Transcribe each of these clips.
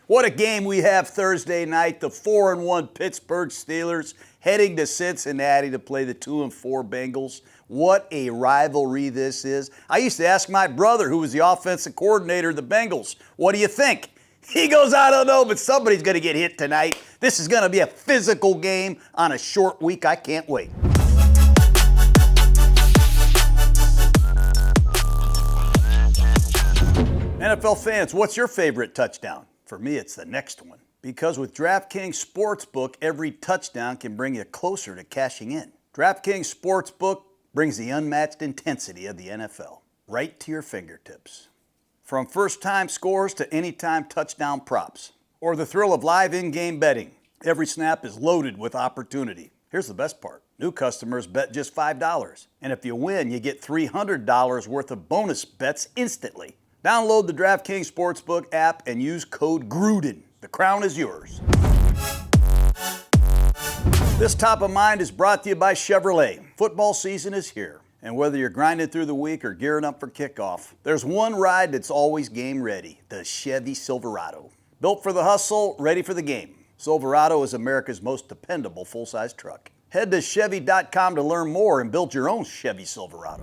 What a game we have Thursday night. The 4-1 Pittsburgh Steelers heading to Cincinnati to play the 2-4 Bengals. What a rivalry this is. I used to ask my brother, who was the offensive coordinator of the Bengals, what do you think? He goes, I don't know, but somebody's going to get hit tonight. This is going to be a physical game on a short week. I can't wait. NFL fans, what's your favorite touchdown? For me, it's the next one. Because with DraftKings Sportsbook, every touchdown can bring you closer to cashing in. DraftKings Sportsbook brings the unmatched intensity of the NFL right to your fingertips. From first-time scores to anytime touchdown props, or the thrill of live in-game betting, every snap is loaded with opportunity. Here's the best part. New customers bet just $5. And if you win, you get $300 worth of bonus bets instantly. Download the DraftKings Sportsbook app and use code Gruden. The crown is yours. This Top of Mind is brought to you by Chevrolet. Football season is here. And whether you're grinding through the week or gearing up for kickoff, there's one ride that's always game ready, the Chevy Silverado. Built for the hustle, ready for the game. Silverado is America's most dependable full-size truck. Head to Chevy.com to learn more and build your own Chevy Silverado.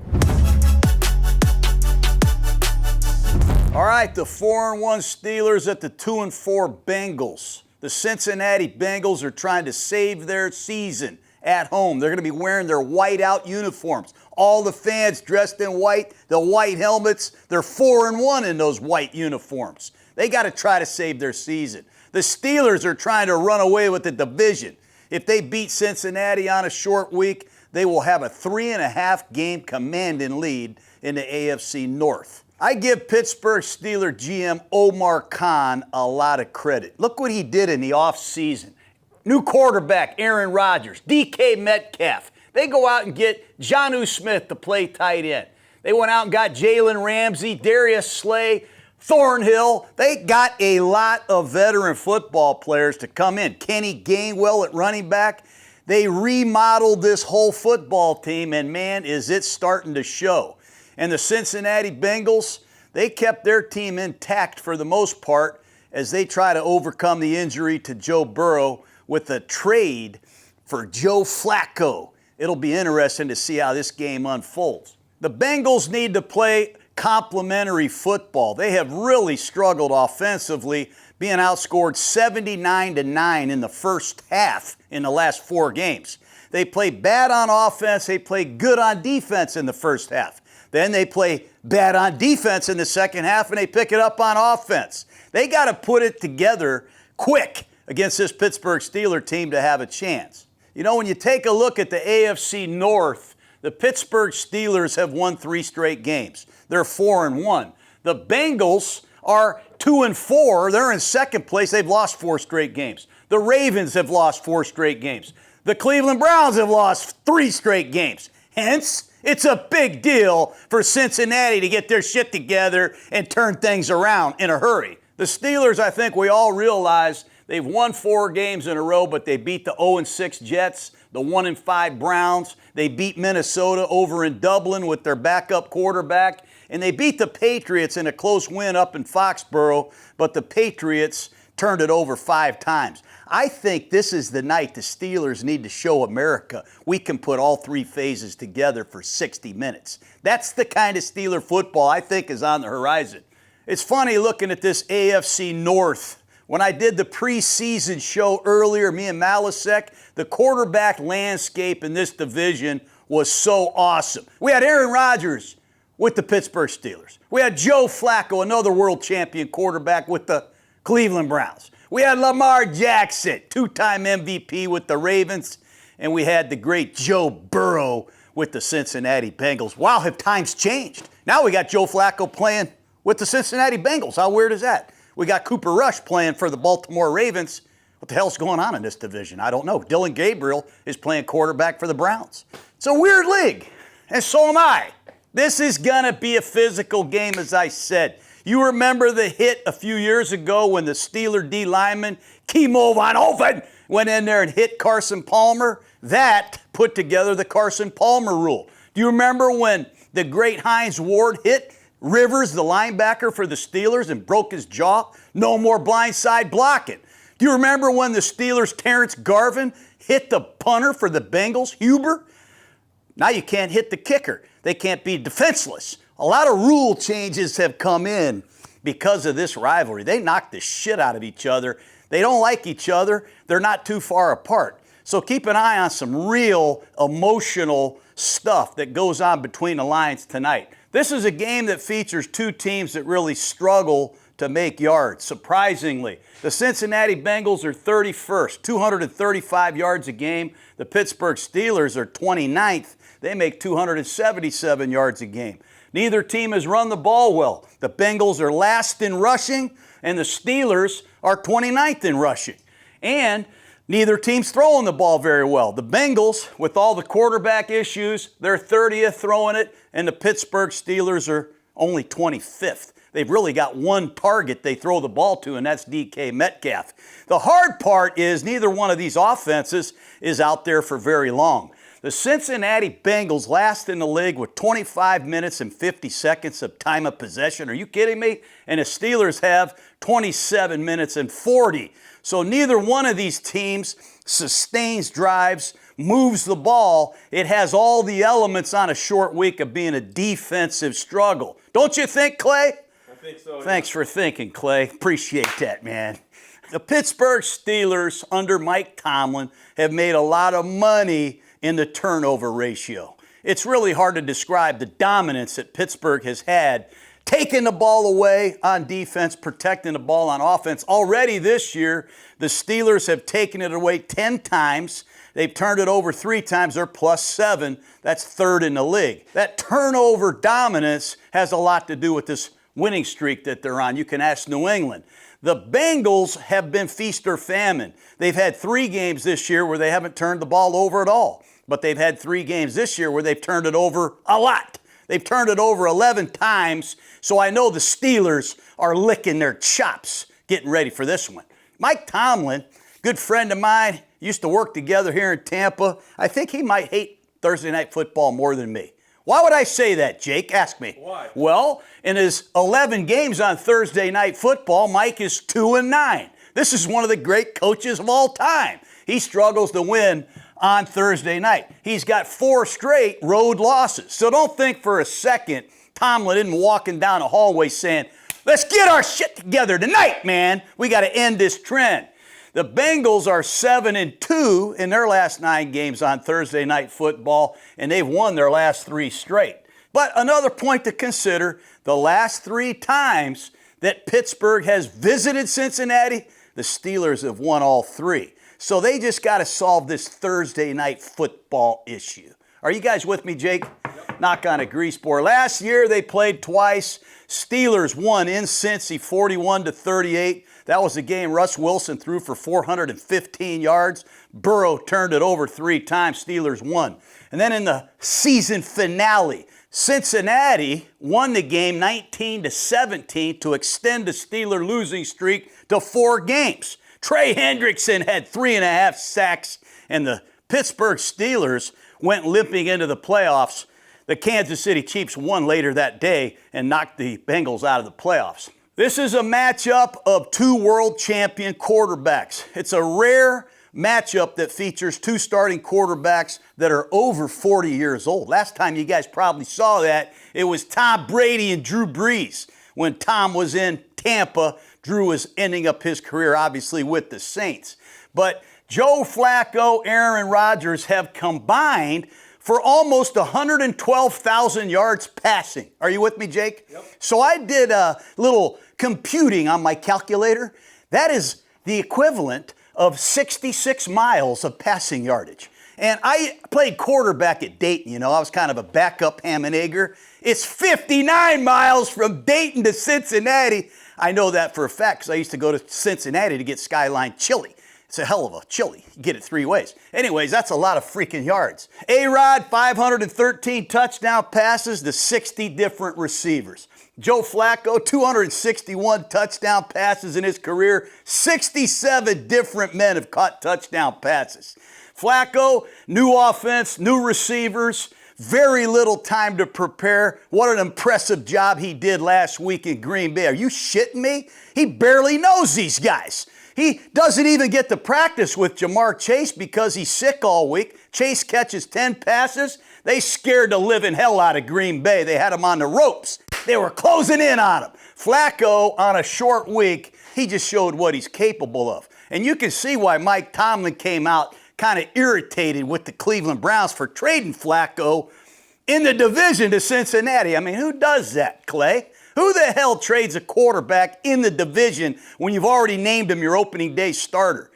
All right, the 4-1 Steelers at the 2-4 Bengals. The Cincinnati Bengals are trying to save their season at home. They're going to be wearing their white-out uniforms. All the fans dressed in white, the white helmets. They're 4-1 in those white uniforms. They got to try to save their season. The Steelers are trying to run away with the division. If they beat Cincinnati on a short week, they will have a 3.5-game commanding lead in the AFC North. I give Pittsburgh Steelers GM Omar Khan a lot of credit. Look what he did in the offseason. New quarterback Aaron Rodgers, DK Metcalf. They go out and get Jonnu Smith to play tight end. They went out and got Jalen Ramsey, Darius Slay, Thornhill. They got a lot of veteran football players to come in. Kenny Gainwell at running back. They remodeled this whole football team, and man, is it starting to show. And the Cincinnati Bengals, they kept their team intact for the most part as they try to overcome the injury to Joe Burrow with a trade for Joe Flacco. It'll be interesting to see how this game unfolds. The Bengals need to play complementary football. They have really struggled offensively, being outscored 79-9 in the first half in the last 4 games. They play bad on offense, they play good on defense in the first half. Then they play bad on defense in the second half, and they pick it up on offense. They got to put it together quick against this Pittsburgh Steelers team to have a chance. You know, when you take a look at the AFC North, the Pittsburgh Steelers have won 3 straight games. They're 4-1. The Bengals are 2-4. They're in second place. They've lost 4 straight games. The Ravens have lost 4 straight games. The Cleveland Browns have lost 3 straight games. Hence, it's a big deal for Cincinnati to get their shit together and turn things around in a hurry. The Steelers, I think we all realize, they've won 4 games in a row, but they beat the 0-6 Jets, the 1-5 Browns. They beat Minnesota over in Dublin with their backup quarterback. And they beat the Patriots in a close win up in Foxborough, but the Patriots turned it over 5 times. I think this is the night the Steelers need to show America we can put all 3 phases together for 60 minutes. That's the kind of Steeler football I think is on the horizon. It's funny looking at this AFC North. When I did the preseason show earlier, me and Malasek, the quarterback landscape in this division was so awesome. We had Aaron Rodgers with the Pittsburgh Steelers. We had Joe Flacco, another world champion quarterback with the Cleveland Browns. We had Lamar Jackson, 2-time MVP with the Ravens. And we had the great Joe Burrow with the Cincinnati Bengals. Wow, have times changed. Now we got Joe Flacco playing with the Cincinnati Bengals. How weird is that? We got Cooper Rush playing for the Baltimore Ravens. What the hell's going on in this division? I don't know. Dylan Gabriel is playing quarterback for the Browns. It's a weird league, and so am I. This is going to be a physical game, as I said. You remember the hit a few years ago when the Steeler D lineman, Kimo Von Oven, went in there and hit Carson Palmer? That put together the Carson Palmer rule. Do you remember when the great Hines Ward hit Rivers, the linebacker for the Steelers, and broke his jaw. No more blindside blocking. Do you remember when the Steelers' Terrence Garvin hit the punter for the Bengals, Huber? Now you can't hit the kicker. They can't be defenseless. A lot of rule changes have come in because of this rivalry. They knock the shit out of each other. They don't like each other. They're not too far apart. So keep an eye on some real emotional stuff that goes on between the lines tonight. This is a game that features two teams that really struggle to make yards. Surprisingly, the Cincinnati Bengals are 31st, 235 yards a game. The Pittsburgh Steelers are 29th. They make 277 yards a game. Neither team has run the ball well. The Bengals are last in rushing, and the Steelers are 29th in rushing. And neither team's throwing the ball very well. The Bengals, with all the quarterback issues, they're 30th throwing it, and the Pittsburgh Steelers are only 25th. They've really got one target they throw the ball to, and that's DK Metcalf. The hard part is neither one of these offenses is out there for very long. The Cincinnati Bengals last in the league with 25 minutes and 50 seconds of time of possession. Are you kidding me? And the Steelers have 27 minutes and 40. So neither one of these teams sustains drives, moves the ball. It has all the elements on a short week of being a defensive struggle. Don't you think, Clay? I think so. Thanks for thinking, Clay. Appreciate that, man. The Pittsburgh Steelers under Mike Tomlin have made a lot of money in the turnover ratio. It's really hard to describe the dominance that Pittsburgh has had, taking the ball away on defense, protecting the ball on offense. Already this year, the Steelers have taken it away 10 times. They've turned it over 3 times. They're +7. That's third in the league. That turnover dominance has a lot to do with this winning streak that they're on. You can ask New England. The Bengals have been feast or famine. They've had 3 games this year where they haven't turned the ball over at all. But they've had 3 games this year where they've turned it over a lot. They've turned it over 11 times, so I know the Steelers are licking their chops getting ready for this one. Mike Tomlin, good friend of mine, used to work together here in Tampa. I think he might hate Thursday night football more than me. Why would I say that, Jake? Ask me. Why? Well, in his 11 games on Thursday night football, Mike is 2-9. This is one of the great coaches of all time. He struggles to win on Thursday night. He's got 4 straight road losses. So don't think for a second Tomlin isn't walking down a hallway saying, let's get our shit together tonight, man. We got to end this trend. The Bengals are 7-2 in their last 9 games on Thursday night football, and they've won their last 3 straight. But another point to consider, the last 3 times that Pittsburgh has visited Cincinnati, the Steelers have won all 3. So they just got to solve this Thursday night football issue. Are you guys with me, Jake? Yep. Knock on a grease board. Last year they played twice. Steelers won in Cincy 41-38. That was the game Russ Wilson threw for 415 yards. Burrow turned it over 3 times. Steelers won. And then in the season finale, Cincinnati won the game 19-17 to extend the Steeler losing streak to 4 games. Trey Hendrickson had 3.5 sacks, and the Pittsburgh Steelers went limping into the playoffs. The Kansas City Chiefs won later that day and knocked the Bengals out of the playoffs. This is a matchup of 2 world champion quarterbacks. It's a rare matchup that features 2 starting quarterbacks that are over 40 years old. Last time you guys probably saw that, it was Tom Brady and Drew Brees. When Tom was in Tampa, Drew was ending up his career, obviously, with the Saints. But Joe Flacco, Aaron Rodgers have combined for almost 112,000 yards passing. Are you with me, Jake? Yep. So I did a little computing on my calculator. That is the equivalent of 66 miles of passing yardage. And I played quarterback at Dayton, you know. I was kind of a backup ham and egger. It's 59 miles from Dayton to Cincinnati. I know that for a fact because I used to go to Cincinnati to get Skyline chili. It's a hell of a chili. You get it 3 ways. Anyways, that's a lot of freaking yards. A-Rod, 513 touchdown passes to 60 different receivers. Joe Flacco, 261 touchdown passes in his career. 67 different men have caught touchdown passes. Flacco, new offense, new receivers, very little time to prepare. What an impressive job he did last week in Green Bay. Are you shitting me? He barely knows these guys. He doesn't even get to practice with Jamar Chase because he's sick all week. Chase catches 10 passes. They scared the living hell out of Green Bay. They had him on the ropes. They were closing in on him. Flacco, on a short week, he just showed what he's capable of. And you can see why Mike Tomlin came out kind of irritated with the Cleveland Browns for trading Flacco in the division to Cincinnati. I mean, who does that, Clay? Who the hell trades a quarterback in the division when you've already named him your opening day starter?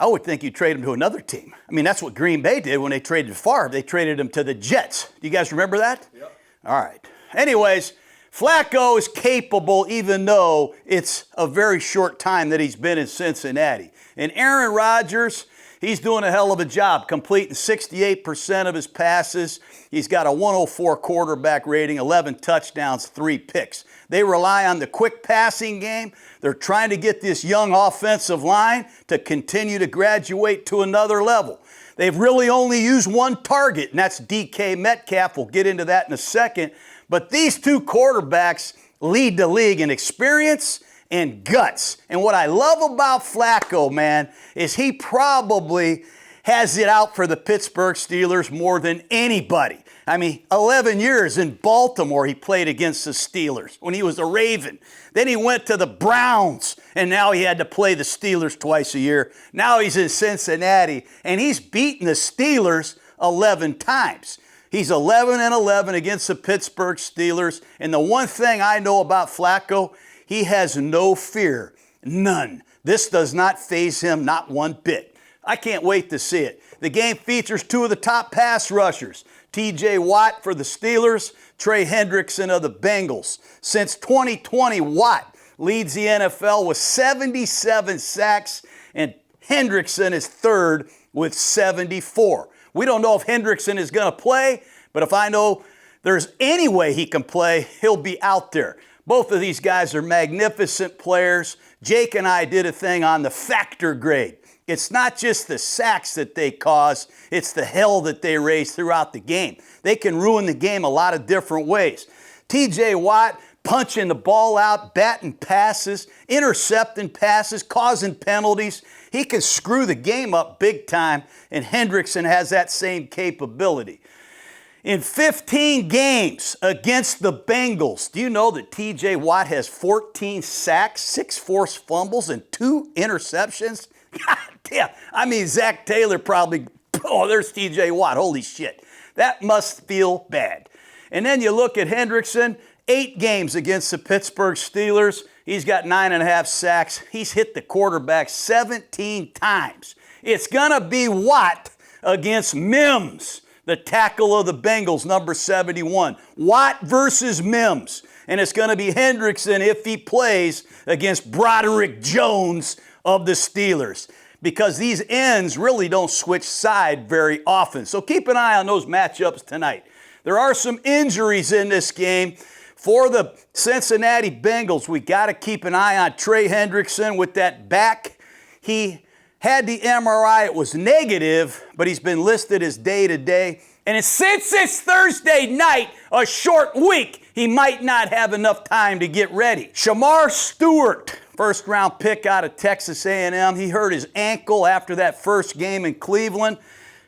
I would think you'd trade him to another team. I mean, that's what Green Bay did when they traded Favre. They traded him to the Jets. Do you guys remember that? Yep. All right. Anyways, Flacco is capable even though it's a very short time that he's been in Cincinnati. And Aaron Rodgers, he's doing a hell of a job, completing 68% of his passes. He's got a 104 quarterback rating, 11 touchdowns, 3 picks. They rely on the quick passing game. They're trying to get this young offensive line to continue to graduate to another level. They've really only used one target, and that's DK Metcalf. We'll get into that in a second. But these two quarterbacks lead the league in experience and guts. And what I love about Flacco, man, is he probably has it out for the Pittsburgh Steelers more than anybody. I mean, 11 years in Baltimore he played against the Steelers when he was a Raven. Then he went to the Browns, and now he had to play the Steelers twice a year. Now he's in Cincinnati, and he's beaten the Steelers 11 times. He's 11-11 against the Pittsburgh Steelers. And the one thing I know about Flacco, he has no fear, none. This does not faze him, not one bit. I can't wait to see it. The game features two of the top pass rushers, T.J. Watt for the Steelers, Trey Hendrickson of the Bengals. Since 2020, Watt leads the NFL with 77 sacks, and Hendrickson is third with 74. We don't know if Hendrickson is going to play, but if I know there's any way he can play, he'll be out there. Both of these guys are magnificent players. Jake and I did a thing on the factor grade. It's not just the sacks that they cause, it's the hell that they raise throughout the game. They can ruin the game a lot of different ways. T.J. Watt punching the ball out, batting passes, intercepting passes, causing penalties. He can screw the game up big time, and Hendrickson has that same capability. In 15 games against the Bengals, do you know that T.J. Watt has 14 sacks, 6 forced fumbles, and 2 interceptions? God damn. I mean, Zach Taylor probably, oh, there's T.J. Watt. Holy shit. That must feel bad. And then you look at Hendrickson, 8 games against the Pittsburgh Steelers. He's got 9.5 sacks. He's hit the quarterback 17 times. It's going to be Watt against Mims, the tackle of the Bengals, number 71. Watt versus Mims. And it's going to be Hendrickson, if he plays, against Broderick Jones of the Steelers. Because these ends really don't switch side very often. So keep an eye on those matchups tonight. There are some injuries in this game. For the Cincinnati Bengals, we got to keep an eye on Trey Hendrickson with that back. He had the MRI. It was negative, but he's been listed as day-to-day. And since it's Thursday night, a short week, he might not have enough time to get ready. Shamar Stewart, first-round pick out of Texas A&M. He hurt his ankle after that first game in Cleveland.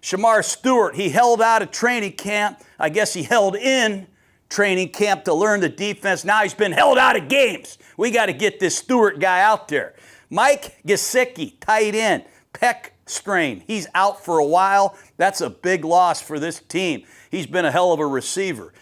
Shamar Stewart, he held out of training camp. I guess he held in training camp to learn the defense. Now he's been held out of games. We got to get this Stewart guy out there. Mike Gesicki, tight end, pec strain. He's out for a while. That's a big loss for this team. He's been a hell of a receiver.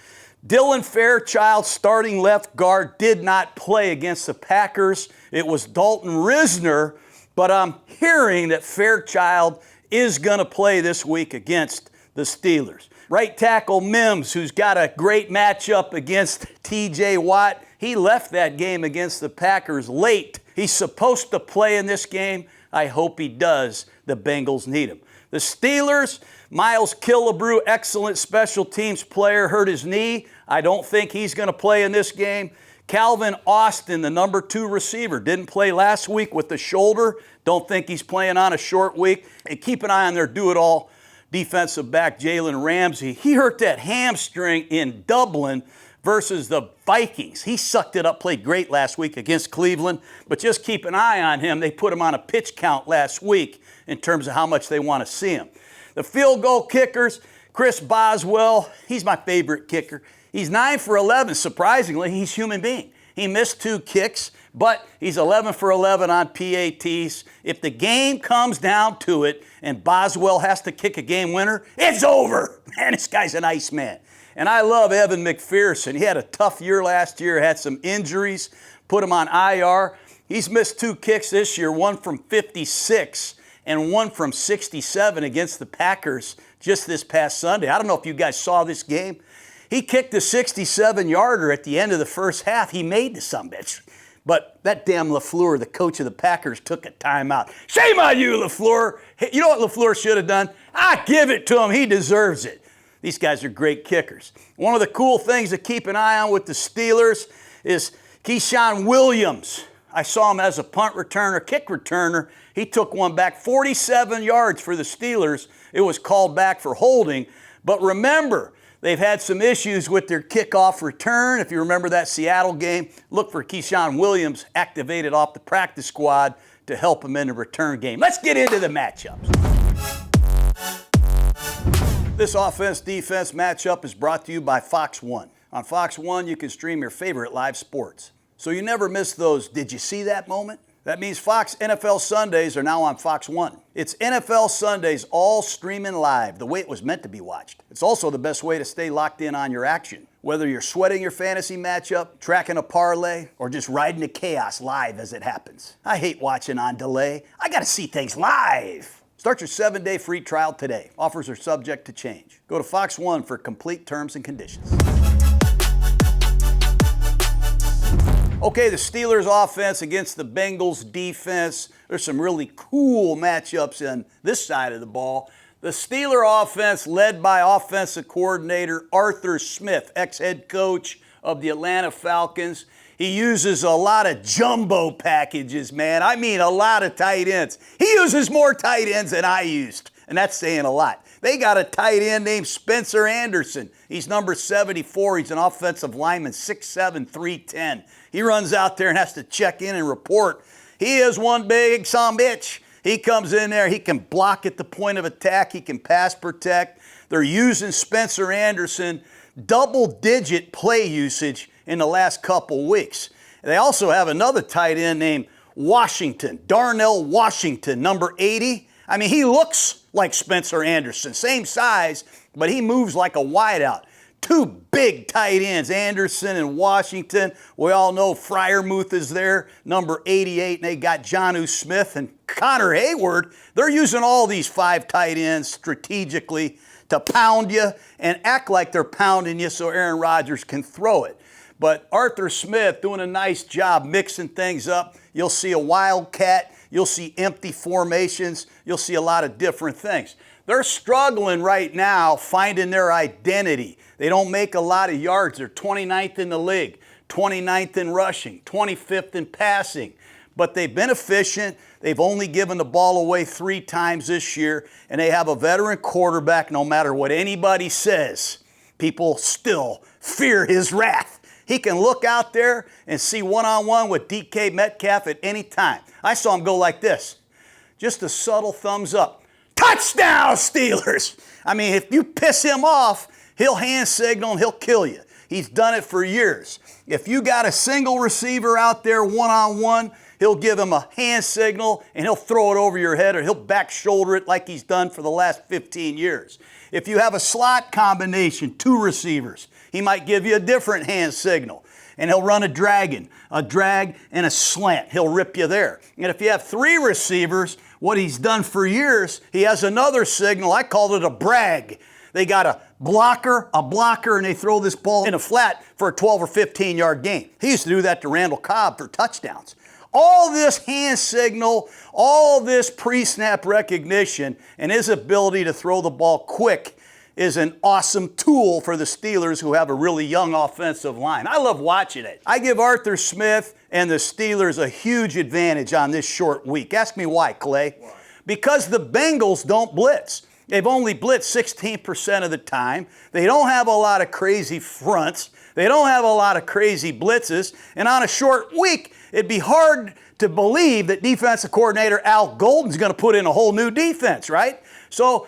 Dylan Fairchild, starting left guard, did not play against the Packers. It was Dalton Risner, but I'm hearing that Fairchild is going to play this week against the Steelers. Right tackle Mims, who's got a great matchup against T.J. Watt. He left that game against the Packers late. He's supposed to play in this game. I hope he does. The Bengals need him. The Steelers, Miles Killebrew, excellent special teams player, hurt his knee. I don't think he's going to play in this game. Calvin Austin, the number 2 receiver, didn't play last week with the shoulder. Don't think he's playing on a short week. And keep an eye on their do-it-all defensive back Jalen Ramsey, he hurt that hamstring in Dublin versus the Vikings. He sucked it up, played great last week against Cleveland, but just keep an eye on him. They put him on a pitch count last week in terms of how much they want to see him. The field goal kickers, Chris Boswell, he's my favorite kicker. He's 9 for 11. Surprisingly, he's a human being. He missed 2 kicks, but he's 11 for 11 on PATs. If the game comes down to it and Boswell has to kick a game winner, it's over. Man, this guy's an ice man. And I love Evan McPherson. He had a tough year last year, had some injuries, put him on IR. He's missed 2 kicks this year, one from 56 and one from 67 against the Packers just this past Sunday. I don't know if you guys saw this game. He kicked a 67-yarder at the end of the first half. He made the sumbitch. But that damn LaFleur, the coach of the Packers, took a timeout. Shame on you, LaFleur. Hey, you know what LaFleur should have done? I give it to him. He deserves it. These guys are great kickers. One of the cool things to keep an eye on with the Steelers is Keyshawn Williams. I saw him as a punt returner, kick returner. He took one back 47 yards for the Steelers. It was called back for holding. But remember, they've had some issues with their kickoff return. If you remember that Seattle game, look for Keyshawn Williams activated off the practice squad to help him in the return game. Let's get into the matchups. This offense-defense matchup is brought to you by Fox 1. On Fox 1, you can stream your favorite live sports, so you never miss those "did you see that" moment. That means Fox NFL Sundays are now on Fox 1. It's NFL Sundays all streaming live, the way it was meant to be watched. It's also the best way to stay locked in on your action. Whether you're sweating your fantasy matchup, tracking a parlay, or just riding the chaos live as it happens. I hate watching on delay. I gotta see things live. Start your 7-day free trial today. Offers are subject to change. Go to Fox 1 for complete terms and conditions. Okay, the Steelers offense against the Bengals defense. There's some really cool matchups on this side of the ball. The Steeler offense led by offensive coordinator Arthur Smith, ex-head coach of the Atlanta Falcons. He uses a lot of jumbo packages, man. I mean, a lot of tight ends. He uses more tight ends than I used, and that's saying a lot. They got a tight end named Spencer Anderson. He's number 74. He's an offensive lineman, 6'7", 310. He runs out there and has to check in and report. He is one big sumbitch. He comes in there. He can block at the point of attack. He can pass protect. They're using Spencer Anderson, double-digit play usage in the last couple weeks. They also have another tight end named Washington, Darnell Washington, number 80. I mean, he looks like Spencer Anderson, same size, but he moves like a wideout. 2 big tight ends, Anderson and Washington. We all know Freiermuth is there, number 88, and they got Jonnu Smith and Connor Hayward. They're using all these 5 tight ends strategically to pound you and act like they're pounding you so Aaron Rodgers can throw it. But Arthur Smith doing a nice job mixing things up. You'll see a wildcat. You'll see empty formations. You'll see a lot of different things. They're struggling right now finding their identity. They don't make a lot of yards. They're 29th in the league, 29th in rushing, 25th in passing. But they've been efficient. They've only given the ball away 3 times this year, and they have a veteran quarterback. No matter what anybody says, people still fear his wrath. He can look out there and see one-on-one with DK Metcalf at any time. I saw him go like this. Just a subtle thumbs up. Touchdown, Steelers! I mean, if you piss him off, he'll hand signal and he'll kill you. He's done it for years. If you got a single receiver out there one-on-one, he'll give him a hand signal and he'll throw it over your head, or he'll back shoulder it like he's done for the last 15 years. If you have a slot combination, 2 receivers, he might give you a different hand signal, and he'll run a drag and a slant. He'll rip you there. And if you have 3 receivers, what he's done for years, he has another signal. I called it a brag. They got a blocker, and they throw this ball in a flat for a 12 or 15-yard gain. He used to do that to Randall Cobb for touchdowns. All this hand signal, all this pre-snap recognition, and his ability to throw the ball quick is an awesome tool for the Steelers, who have a really young offensive line. I love watching it. I give Arthur Smith and the Steelers a huge advantage on this short week. Ask me why, Clay. Why? Because the Bengals don't blitz. They've only blitzed 16% of the time. They don't have a lot of crazy fronts. They don't have a lot of crazy blitzes. And on a short week, it'd be hard to believe that defensive coordinator Al Golden's going to put in a whole new defense, right? So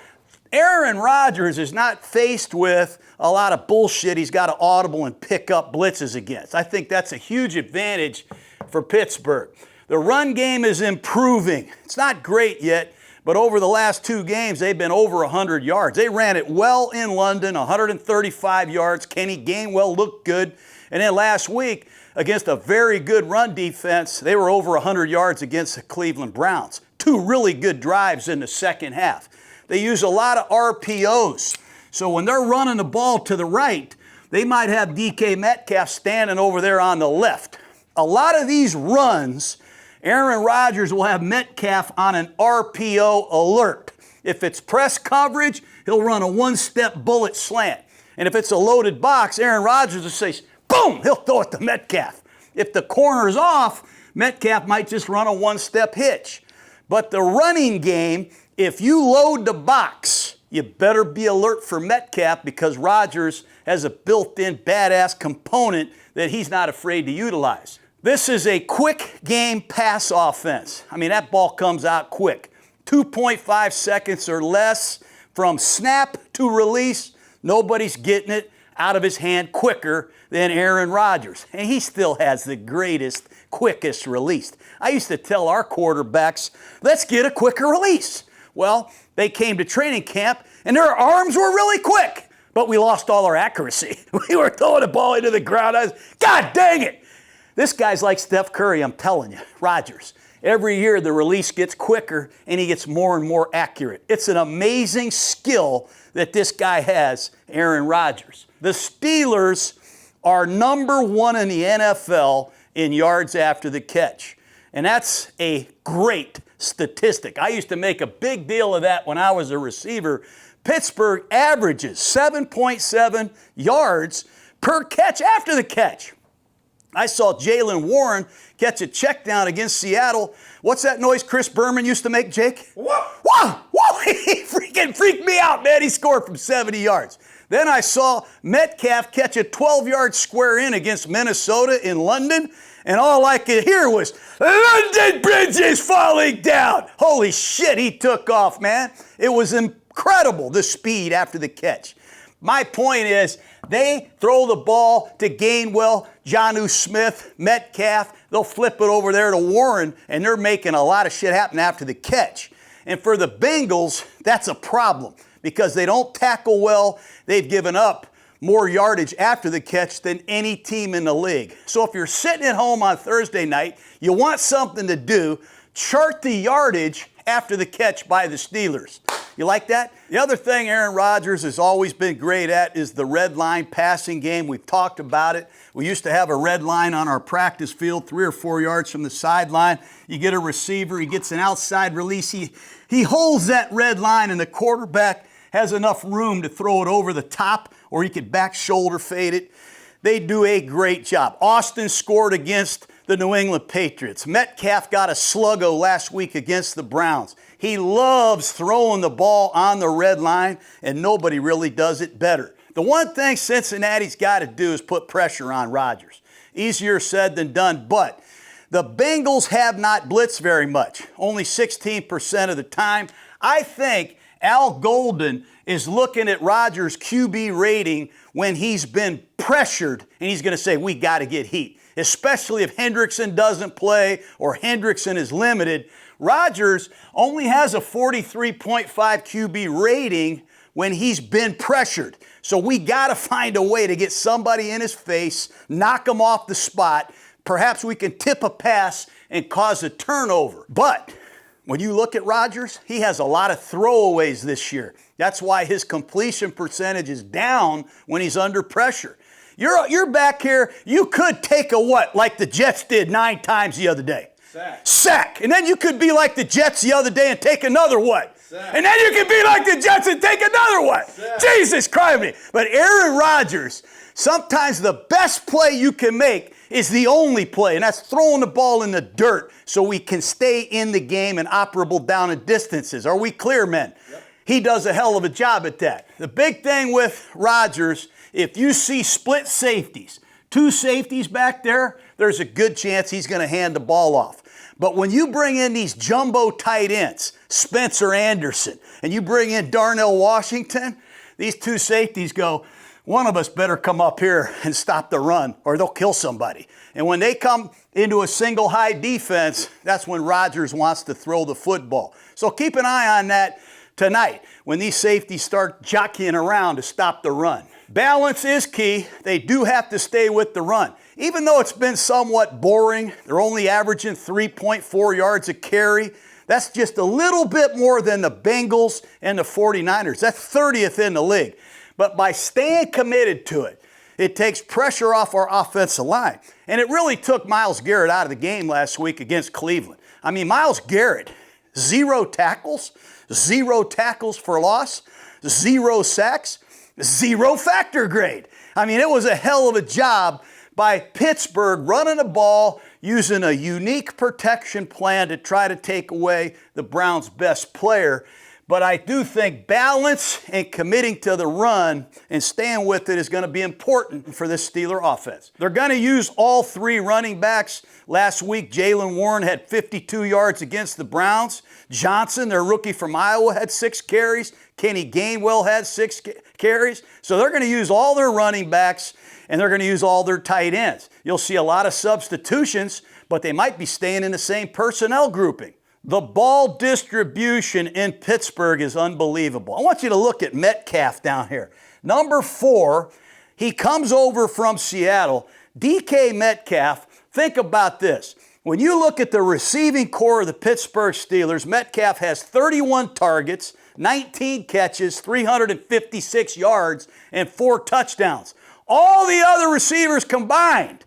Aaron Rodgers is not faced with a lot of bullshit he's got to audible and pick up blitzes against. I think that's a huge advantage for Pittsburgh. The run game is improving. It's not great yet, but over the last 2 games, they've been over 100 yards. They ran it well in London, 135 yards. Kenny Gainwell looked good. And then last week, against a very good run defense, they were over 100 yards against the Cleveland Browns. 2 really good drives in the second half. They use a lot of RPOs. So when they're running the ball to the right, they might have DK Metcalf standing over there on the left. A lot of these runs, Aaron Rodgers will have Metcalf on an RPO alert. If it's press coverage, he'll run a 1-step bullet slant. And if it's a loaded box, Aaron Rodgers will say, boom, he'll throw it to Metcalf. If the corner's off, Metcalf might just run a 1-step hitch. But the running game, if you load the box, you better be alert for Metcalf because Rodgers has a built-in badass component that he's not afraid to utilize. This is a quick game pass offense. I mean, that ball comes out quick. 2.5 seconds or less from snap to release. Nobody's getting it out of his hand quicker than Aaron Rodgers. And he still has the greatest, quickest release. I used to tell our quarterbacks, let's get a quicker release. Well, they came to training camp and their arms were really quick, but we lost all our accuracy. We were throwing the ball into the ground. God dang it. This guy's like Steph Curry, I'm telling you, Rodgers. Every year the release gets quicker and he gets more and more accurate. It's an amazing skill that this guy has, Aaron Rodgers. The Steelers are number 1 in the NFL in yards after the catch. And that's a great statistic. I used to make a big deal of that when I was a receiver. Pittsburgh averages 7.7 yards per catch after the catch. I saw Jaylen Warren catch a check down against Seattle. What's that noise Chris Berman used to make, Jake? Whoa! Whoa! Whoa! He freaking freaked me out, man. He scored from 70 yards. Then I saw Metcalf catch a 12-yard square in against Minnesota in London, and all I could hear was, London Bridge is falling down. Holy shit, he took off, man. It was incredible, the speed after the catch. My point is, they throw the ball to Gainwell, Jonnu Smith, Metcalf. They'll flip it over there to Warren, and they're making a lot of shit happen after the catch. And for the Bengals, that's a problem because they don't tackle well. They've given up more yardage after the catch than any team in the league. So if you're sitting at home on Thursday night, you want something to do, chart the yardage after the catch by the Steelers. You like that? The other thing Aaron Rodgers has always been great at is the red line passing game. We've talked about it. We used to have a red line on our practice field, 3 or 4 yards from the sideline. You get a receiver, he gets an outside release. He holds that red line, and the quarterback has enough room to throw it over the top, or he could back shoulder fade it. They do a great job. Austin scored against the New England Patriots. Metcalf got a sluggo last week against the Browns. He loves throwing the ball on the red line, and nobody really does it better. The one thing Cincinnati's got to do is put pressure on Rodgers. Easier said than done, but the Bengals have not blitzed very much, only 16% of the time. I think Al Golden is looking at Rodgers' QB rating when he's been pressured, and he's going to say, we got to get heat, especially if Hendrickson doesn't play or Hendrickson is limited. Rodgers only has a 43.5 QB rating when he's been pressured. So we got to find a way to get somebody in his face, knock him off the spot. Perhaps we can tip a pass and cause a turnover. But when you look at Rodgers, he has a lot of throwaways this year. That's why his completion percentage is down when he's under pressure. You're back here, you could take a what, like the Jets did 9 times the other day. Sack. And then you could be like the Jets the other day and take another what? Sack. And then you could be like the Jets and take another what? Sack. Jesus Christ. But Aaron Rodgers, sometimes the best play you can make is the only play, and that's throwing the ball in the dirt so we can stay in the game and operable down in distances. Are we clear, men? Yep. He does a hell of a job at that. The big thing with Rodgers, if you see split safeties, 2 safeties back there, there's a good chance he's going to hand the ball off. But when you bring in these jumbo tight ends, Spencer Anderson, and you bring in Darnell Washington, these 2 safeties go, one of us better come up here and stop the run or they'll kill somebody. And when they come into a single high defense, that's when Rodgers wants to throw the football. So keep an eye on that tonight when these safeties start jockeying around to stop the run. Balance is key. They do have to stay with the run. Even though it's been somewhat boring, they're only averaging 3.4 yards a carry. That's just a little bit more than the Bengals and the 49ers. That's 30th in the league. But by staying committed to it, it takes pressure off our offensive line. And it really took Myles Garrett out of the game last week against Cleveland. I mean, Myles Garrett, 0 tackles for loss, 0 sacks, 0 factor grade. I mean, it was a hell of a job by Pittsburgh running the ball, using a unique protection plan to try to take away the Browns' best player. But I do think balance and committing to the run and staying with it is going to be important for this Steeler offense. They're going to use all 3 running backs. Last week, Jaylen Warren had 52 yards against the Browns. Johnson, their rookie from Iowa, had 6 carries. Kenny Gainwell had 6 carries. So they're going to use all their running backs and they're going to use all their tight ends. You'll see a lot of substitutions, but they might be staying in the same personnel grouping. The ball distribution in Pittsburgh is unbelievable. I want you to look at Metcalf down here. Number 4, he comes over from Seattle. DK Metcalf, think about this. When you look at the receiving core of the Pittsburgh Steelers, Metcalf has 31 targets, 19 catches, 356 yards, and 4 touchdowns. All the other receivers combined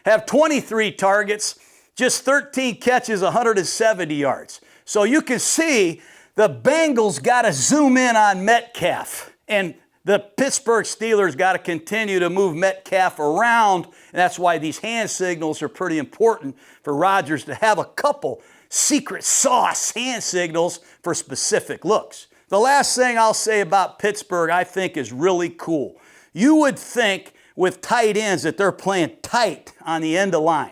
have 23 targets, just 13 catches, 170 yards. So you can see the Bengals got to zoom in on Metcalf. And the Pittsburgh Steelers got to continue to move Metcalf around. And that's why these hand signals are pretty important for Rodgers to have a couple secret sauce hand signals for specific looks. The last thing I'll say about Pittsburgh I think is really cool. You would think with tight ends that they're playing tight on the end of line.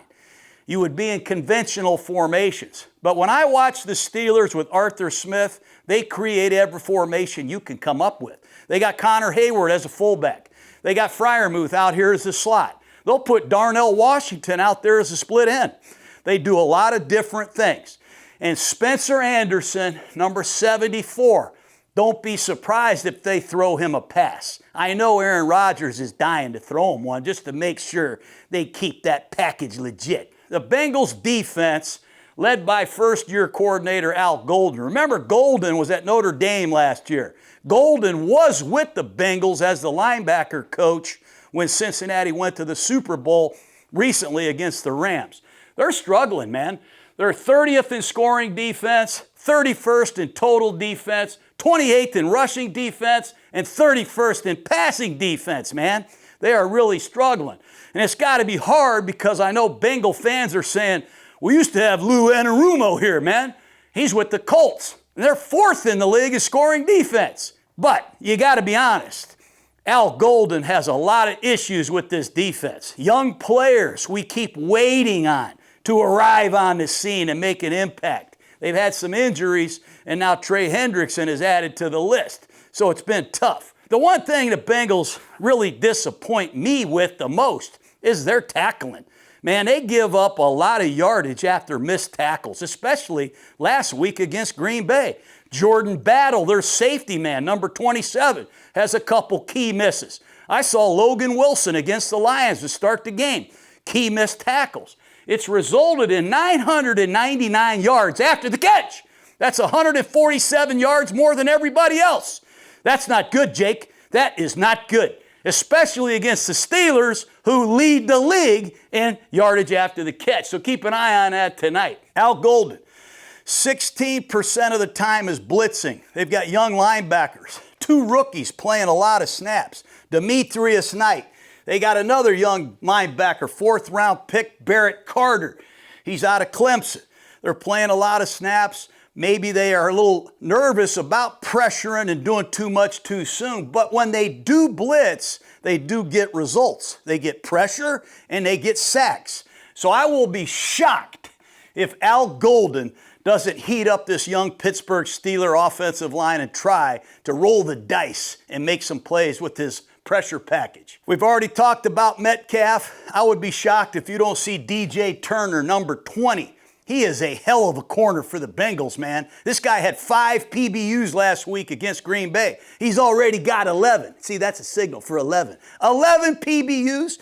You would be in conventional formations. But when I watch the Steelers with Arthur Smith, they create every formation you can come up with. They got Connor Hayward as a fullback. They got Freiermuth out here as a slot. They'll put Darnell Washington out there as a split end. They do a lot of different things. And Spencer Anderson, number 74, don't be surprised if they throw him a pass. I know Aaron Rodgers is dying to throw him one just to make sure they keep that package legit. The Bengals defense, led by first-year coordinator Al Golden. Remember, Golden was at Notre Dame last year. Golden was with the Bengals as the linebacker coach when Cincinnati went to the Super Bowl recently against the Rams. They're struggling, man. They're 30th in scoring defense, 31st in total defense, 28th in rushing defense, and 31st in passing defense, man. They are really struggling. And it's got to be hard because I know Bengal fans are saying, we used to have Lou Anarumo here, man. He's with the Colts. And they're 4th in the league in scoring defense. But you got to be honest. Al Golden has a lot of issues with this defense. Young players we keep waiting on to arrive on the scene and make an impact. They've had some injuries, and now Trey Hendrickson is added to the list. So it's been tough. The one thing the Bengals really disappoint me with the most is their tackling. Man, they give up a lot of yardage after missed tackles, especially last week against Green Bay. Jordan Battle, their safety man, number 27, has a couple key misses. I saw Logan Wilson against the Lions to start the game. Key missed tackles. It's resulted in 999 yards after the catch. That's 147 yards more than everybody else. That's not good, Jake. That is not good, especially against the Steelers, who lead the league in yardage after the catch. So keep an eye on that tonight. Al Golden, 16% of the time is blitzing. They've got young linebackers, 2 rookies playing a lot of snaps. Demetrius Knight. They got another young linebacker, 4th-round pick, Barrett Carter. He's out of Clemson. They're playing a lot of snaps. maybe they are a little nervous about pressuring and doing too much too soon. But when they do blitz, they do get results. They get pressure and they get sacks. So I will be shocked if Al Golden doesn't heat up this young Pittsburgh Steelers offensive line and try to roll the dice and make some plays with his pressure package. We've already talked about Metcalf. I would be shocked if you don't see DJ Turner, number 20. He is a hell of a corner for the Bengals, man. This guy had 5 PBUs last week against Green Bay. He's already got 11. See, that's a signal for 11. 11 PBUs?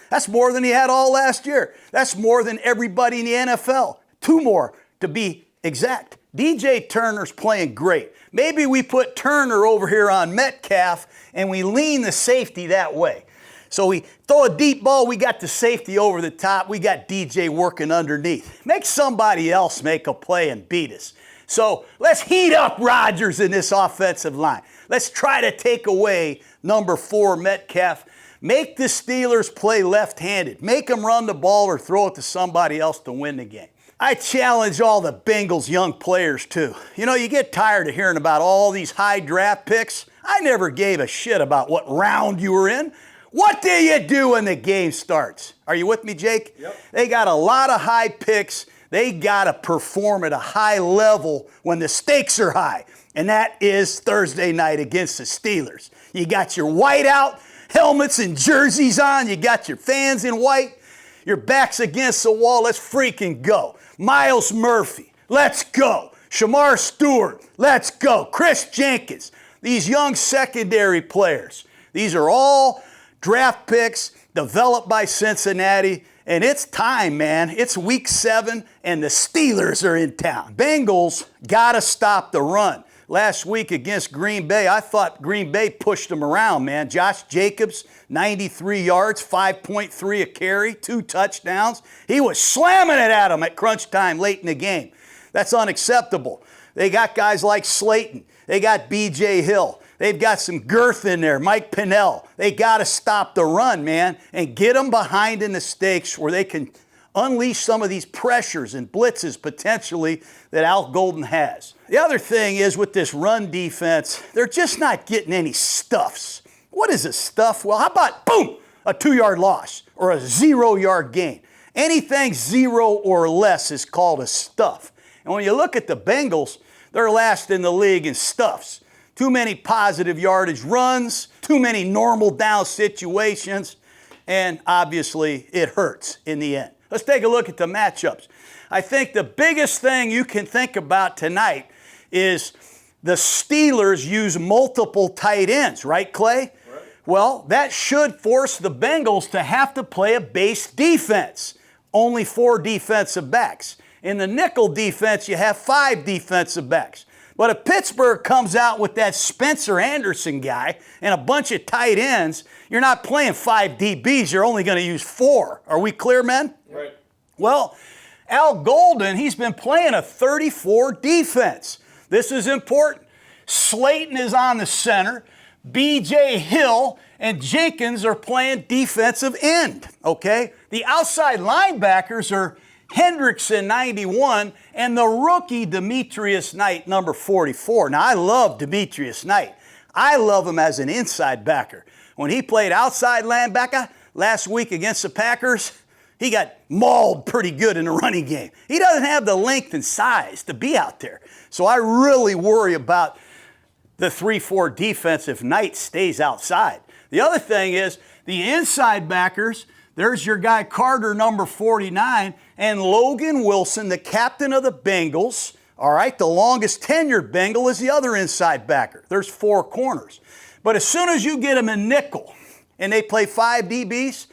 That's more than he had all last year. That's more than everybody in the NFL. 2 more to be exact. DJ Turner's playing great. Maybe we put Turner over here on Metcalf and we lean the safety that way. So we throw a deep ball, we got the safety over the top, we got DJ working underneath. Make somebody else make a play and beat us. So let's heat up Rodgers in this offensive line. Let's try to take away number 4, Metcalf. Make the Steelers play left-handed. Make them run the ball or throw it to somebody else to win the game. I challenge all the Bengals young players too. You know, you get tired of hearing about all these high draft picks. I never gave a shit about what round you were in. What do you do when the game starts? Are you with me, Jake? Yep. They got a lot of high picks. They got to perform at a high level when the stakes are high. And that is Thursday night against the Steelers. You got your white out, helmets and jerseys on. You got your fans in white. Your back's against the wall. Let's freaking go. Miles Murphy, let's go. Shamar Stewart, let's go. Chris Jenkins, these young secondary players. These are all draft picks developed by Cincinnati, and it's time, man. It's week 7, and the Steelers are in town. Bengals got to stop the run. Last week against Green Bay, I thought Green Bay pushed them around, man. Josh Jacobs, 93 yards, 5.3 a carry, 2 touchdowns. He was slamming it at them at crunch time late in the game. That's unacceptable. They got guys like Slayton. They got B.J. Hill. They've got some girth in there, Mike Pinnell. They got to stop the run, man, and get them behind in the stakes where they can unleash some of these pressures and blitzes potentially that Al Golden has. The other thing is with this run defense, they're just not getting any stuffs. What is a stuff? Well, how about, boom, a 2-yard loss or a 0-yard gain? Anything 0 or less is called a stuff. And when you look at the Bengals, they're last in the league in stuffs. Too many positive yardage runs, too many normal down situations, and obviously it hurts in the end. Let's take a look at the matchups. I think the biggest thing you can think about tonight is the Steelers use multiple tight ends, right, Clay? Right. Well, that should force the Bengals to have to play a base defense. Only 4 defensive backs. In the nickel defense, you have 5 defensive backs. But if Pittsburgh comes out with that Spencer Anderson guy and a bunch of tight ends, you're not playing 5 DBs. You're only going to use 4. Are we clear, men? Right. Well, Al Golden, he's been playing a 34 defense. This is important. Slayton is on the center. B.J. Hill and Jenkins are playing defensive end, okay? The outside linebackers are Hendrickson, 91, and the rookie Demetrius Knight, number 44. Now, I love Demetrius Knight. I love him as an inside backer. When he played outside linebacker last week against the Packers, he got mauled pretty good in the running game. He doesn't have the length and size to be out there. So I really worry about the 3-4 defense if Knight stays outside. The other thing is the inside backers, there's your guy Carter, number 49, and Logan Wilson, the captain of the Bengals. All right, the longest tenured Bengal is the other inside backer. There's 4 corners. But as soon as you get them in nickel and they play 5 DBs,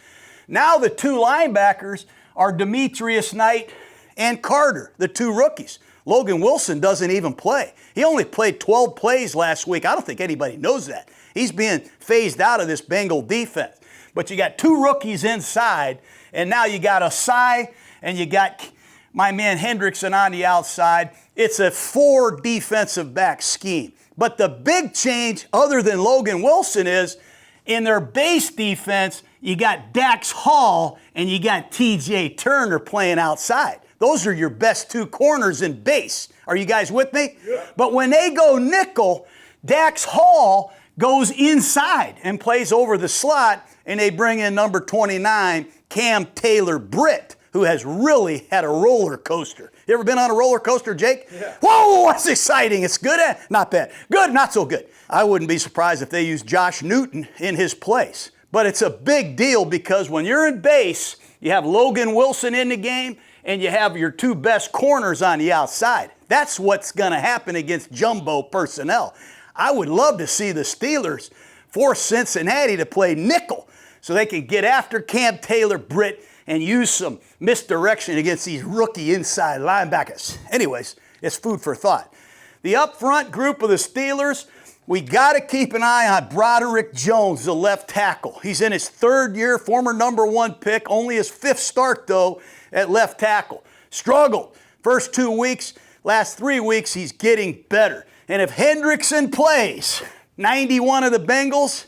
now the 2 linebackers are Demetrius Knight and Carter, the 2 rookies. Logan Wilson doesn't even play. He only played 12 plays last week. I don't think anybody knows that. He's being phased out of this Bengal defense. But you got 2 rookies inside, and now you got Asai, and you got my man Hendrickson on the outside. It's a 4 defensive back scheme. But the big change, other than Logan Wilson, is in their base defense, you got Dax Hall and you got TJ Turner playing outside. Those are your best 2 corners in base. Are you guys with me? Yeah. But when they go nickel, Dax Hall goes inside and plays over the slot, and they bring in number 29, Cam Taylor-Britt, who has really had a roller coaster. You ever been on a roller coaster, Jake? Yeah. Whoa, that's exciting. It's good, not bad. Good, not so good. I wouldn't be surprised if they used Josh Newton in his place. But it's a big deal because when you're in base, you have Logan Wilson in the game, and you have your two best corners on the outside. That's what's going to happen against jumbo personnel. I would love to see the Steelers force Cincinnati to play nickel so they can get after Cam Taylor-Britt and use some misdirection against these rookie inside linebackers. Anyways, it's food for thought. The up front group of the Steelers, we got to keep an eye on Broderick Jones, the left tackle. He's in his third year, former #1 pick, only his fifth start, though, at left tackle. Struggled first 2 weeks, last 3 weeks, he's getting better. And if Hendrickson plays 91 of the Bengals,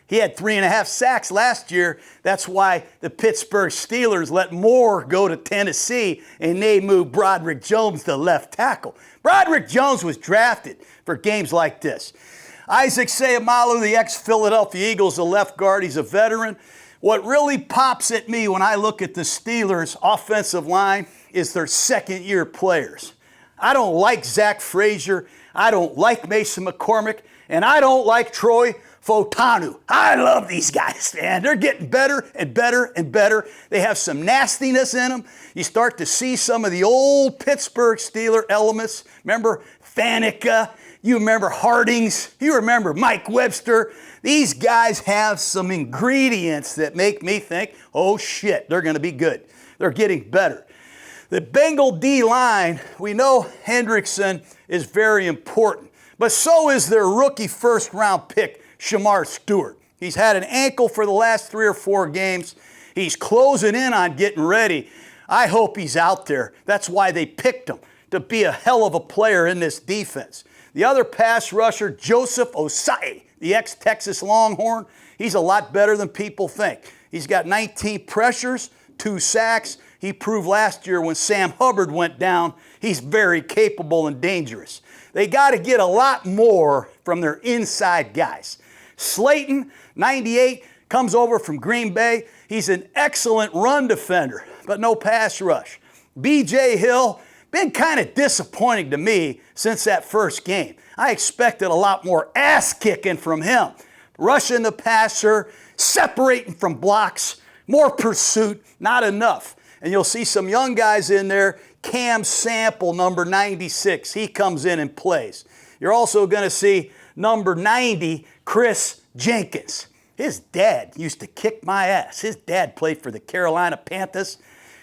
he had 3.5 sacks last year. That's why the Pittsburgh Steelers let Moore go to Tennessee, and they moved Broderick Jones to left tackle. Broderick Jones was drafted for games like this. Isaac Seumalo, the ex-Philadelphia Eagles, the left guard, he's a veteran. What really pops at me when I look at the Steelers' offensive line is their second-year players. I don't like Zach Frazier, I don't like Mason McCormick, and I don't like Troy Fautanu. I love these guys, man. They're getting better and better and better. They have some nastiness in them. You start to see some of the old Pittsburgh Steeler elements. Remember Faneca? You remember Hardings? You remember Mike Webster? These guys have some ingredients that make me think, oh shit, they're going to be good. They're getting better. The Bengal D-line, we know Hendrickson is very important, but so is their rookie first-round pick, Shamar Stewart. He's had an ankle for the last 3 or 4 games. He's closing in on getting ready. I hope he's out there. That's why they picked him, to be a hell of a player in this defense. The other pass rusher, Joseph Osai, the ex-Texas Longhorn, he's a lot better than people think. He's got 19 pressures, 2 sacks. He proved last year when Sam Hubbard went down, he's very capable and dangerous. They got to get a lot more from their inside guys. Slayton, 98, comes over from Green Bay. He's an excellent run defender, but no pass rush. B.J. Hill, been kind of disappointing to me since that first game. I expected a lot more ass kicking from him. Rushing the passer, separating from blocks, more pursuit, not enough. And you'll see some young guys in there. Cam Sample, number 96, he comes in and plays. You're also going to see number 90, Chris Jenkins. His dad used to kick my ass. His dad played for the Carolina Panthers.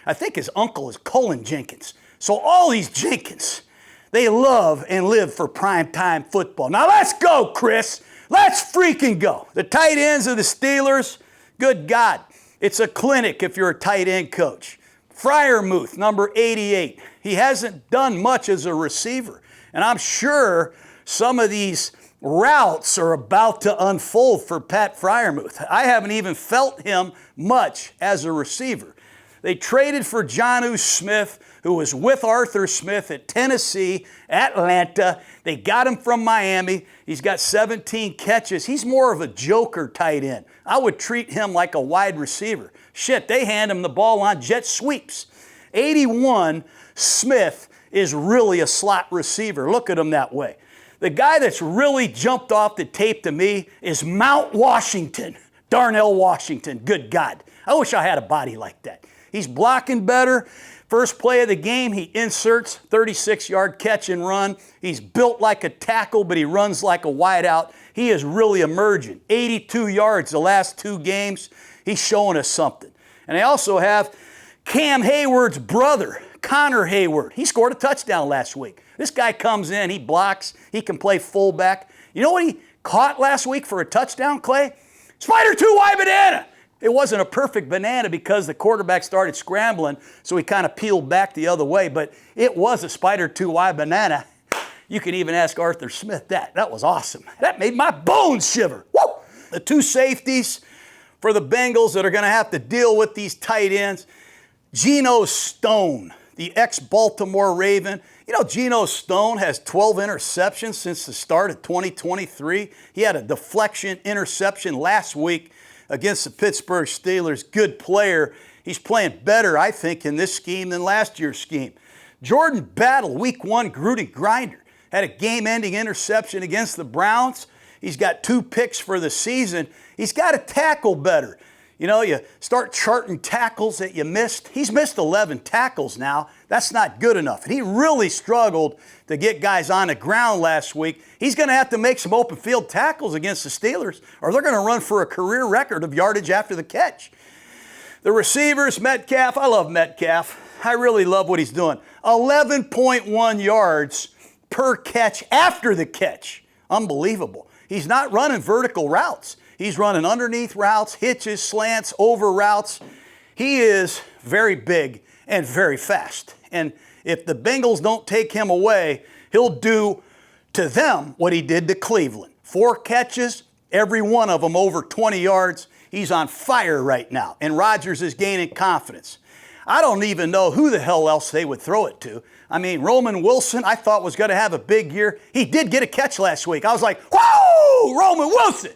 I think his uncle is Cullen Jenkins. So all these Jenkins, they love and live for primetime football. Now let's go, Chris. Let's freaking go. The tight ends of the Steelers, good God, it's a clinic if you're a tight end coach. Freiermuth, number 88. He hasn't done much as a receiver. And I'm sure some of these routes are about to unfold for Pat Freiermuth. I haven't even felt him much as a receiver. They traded for Jonnu Smith, who was with Arthur Smith at Tennessee, Atlanta. They got him from Miami. He's got 17 catches. He's more of a joker tight end. I would treat him like a wide receiver. Shit, they hand him the ball on jet sweeps. 81, Smith is really a slot receiver. Look at him that way. The guy that's really jumped off the tape to me is Mount Washington, Darnell Washington. Good God. I wish I had a body like that. He's blocking better. First play of the game, he inserts, 36-yard catch and run. He's built like a tackle, but he runs like a wideout. He is really emerging. 82 yards the last 2 games. He's showing us something. And they also have Cam Hayward's brother, Connor Hayward. He scored a touchdown last week. This guy comes in, he blocks, he can play fullback. You know what he caught last week for a touchdown, Clay? Spider 2-Y banana. It wasn't a perfect banana because the quarterback started scrambling, so he kind of peeled back the other way, but it was a Spider 2-Y banana. You can even ask Arthur Smith that. That was awesome. That made my bones shiver. Woo! The 2 safeties for the Bengals that are going to have to deal with these tight ends. Geno Stone, the ex-Baltimore Raven. You know, Geno Stone has 12 interceptions since the start of 2023. He had a deflection interception last week against the Pittsburgh Steelers. Good player. He's playing better, I think, in this scheme than last year's scheme. Jordan Battle, week 1 Gruden grinder, had a game-ending interception against the Browns. He's got 2 picks for the season. He's got to tackle better. You know, you start charting tackles that you missed. He's missed 11 tackles now. That's not good enough. And he really struggled to get guys on the ground last week. He's going to have to make some open field tackles against the Steelers, or they're going to run for a career record of yardage after the catch. The receivers, Metcalf, I love Metcalf. I really love what he's doing. 11.1 yards per catch after the catch. Unbelievable. He's not running vertical routes. He's running underneath routes, hitches, slants, over routes. He is very big and very fast. And if the Bengals don't take him away, he'll do to them what he did to Cleveland. 4 catches, every one of them over 20 yards. He's on fire right now, and Rodgers is gaining confidence. I don't even know who the hell else they would throw it to. I mean, Roman Wilson, I thought was going to have a big year. He did get a catch last week. I was like, whoa, Roman Wilson.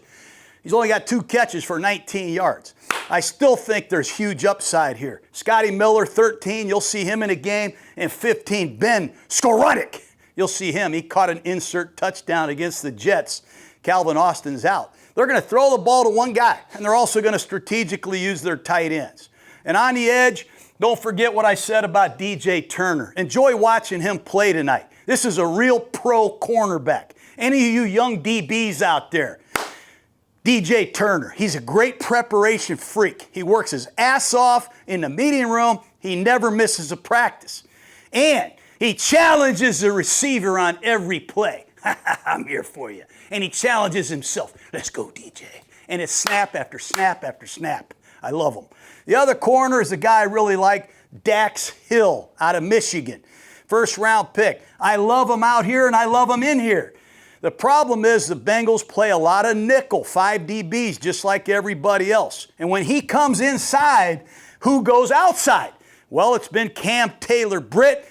He's only got 2 catches for 19 yards. I still think there's huge upside here. Scotty Miller, 13. You'll see him in a game. And 15, Ben Skowronek. You'll see him. He caught an insert touchdown against the Jets. Calvin Austin's out. They're going to throw the ball to one guy, and they're also going to strategically use their tight ends. And on the edge, don't forget what I said about DJ Turner. Enjoy watching him play tonight. This is a real pro cornerback. Any of you young DBs out there, DJ Turner, he's a great preparation freak. He works his ass off in the meeting room. He never misses a practice. And he challenges the receiver on every play. I'm here for you. And he challenges himself. Let's go, DJ. And it's snap after snap after snap. I love him. The other corner is a guy I really like, Dax Hill out of Michigan. First round pick. I love him out here and I love him in here. The problem is the Bengals play a lot of nickel, 5 DBs, just like everybody else. And when he comes inside, who goes outside? Well, it's been Cam Taylor-Britt.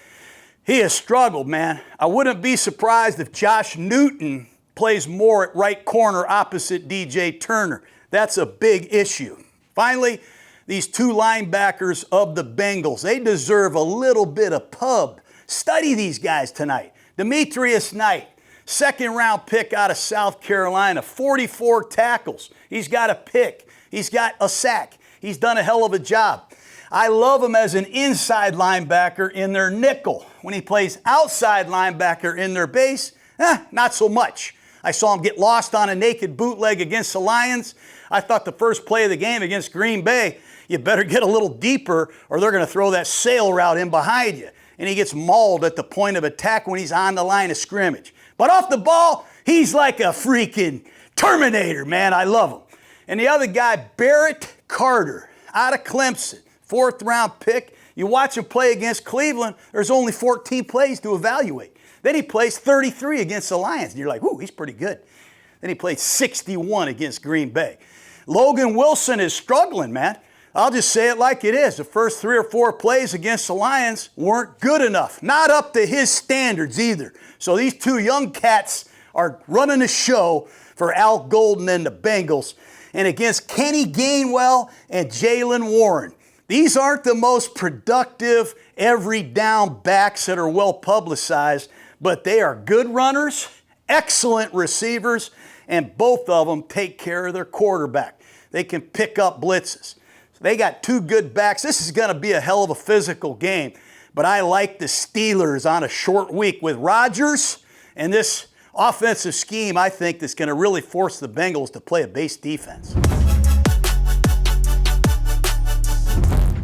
He has struggled, man. I wouldn't be surprised if Josh Newton plays more at right corner opposite DJ Turner. That's a big issue. Finally, these 2 linebackers of the Bengals, they deserve a little bit of pub. Study these guys tonight. Demetrius Knight, 2nd round pick out of South Carolina, 44 tackles. He's got a pick. He's got a sack. He's done a hell of a job. I love him as an inside linebacker in their nickel. When he plays outside linebacker in their base, not so much. I saw him get lost on a naked bootleg against the Lions. I thought the first play of the game against Green Bay, you better get a little deeper or they're going to throw that sail route in behind you. And he gets mauled at the point of attack when he's on the line of scrimmage. But off the ball, he's like a freaking Terminator, man. I love him. And the other guy, Barrett Carter, out of Clemson, 4th round pick. You watch him play against Cleveland, there's only 14 plays to evaluate. Then he plays 33 against the Lions, and you're like, ooh, he's pretty good. Then he played 61 against Green Bay. Logan Wilson is struggling, man. I'll just say it like it is. The first 3 or 4 plays against the Lions weren't good enough. Not up to his standards either. So these 2 young cats are running a show for Al Golden and the Bengals. And against Kenny Gainwell and Jaylen Warren. These aren't the most productive every down backs that are well publicized, but they are good runners, excellent receivers, and both of them take care of their quarterback. They can pick up blitzes. So they got 2 good backs. This is going to be a hell of a physical game, but I like the Steelers on a short week with Rodgers and this offensive scheme. I think that's going to really force the Bengals to play a base defense.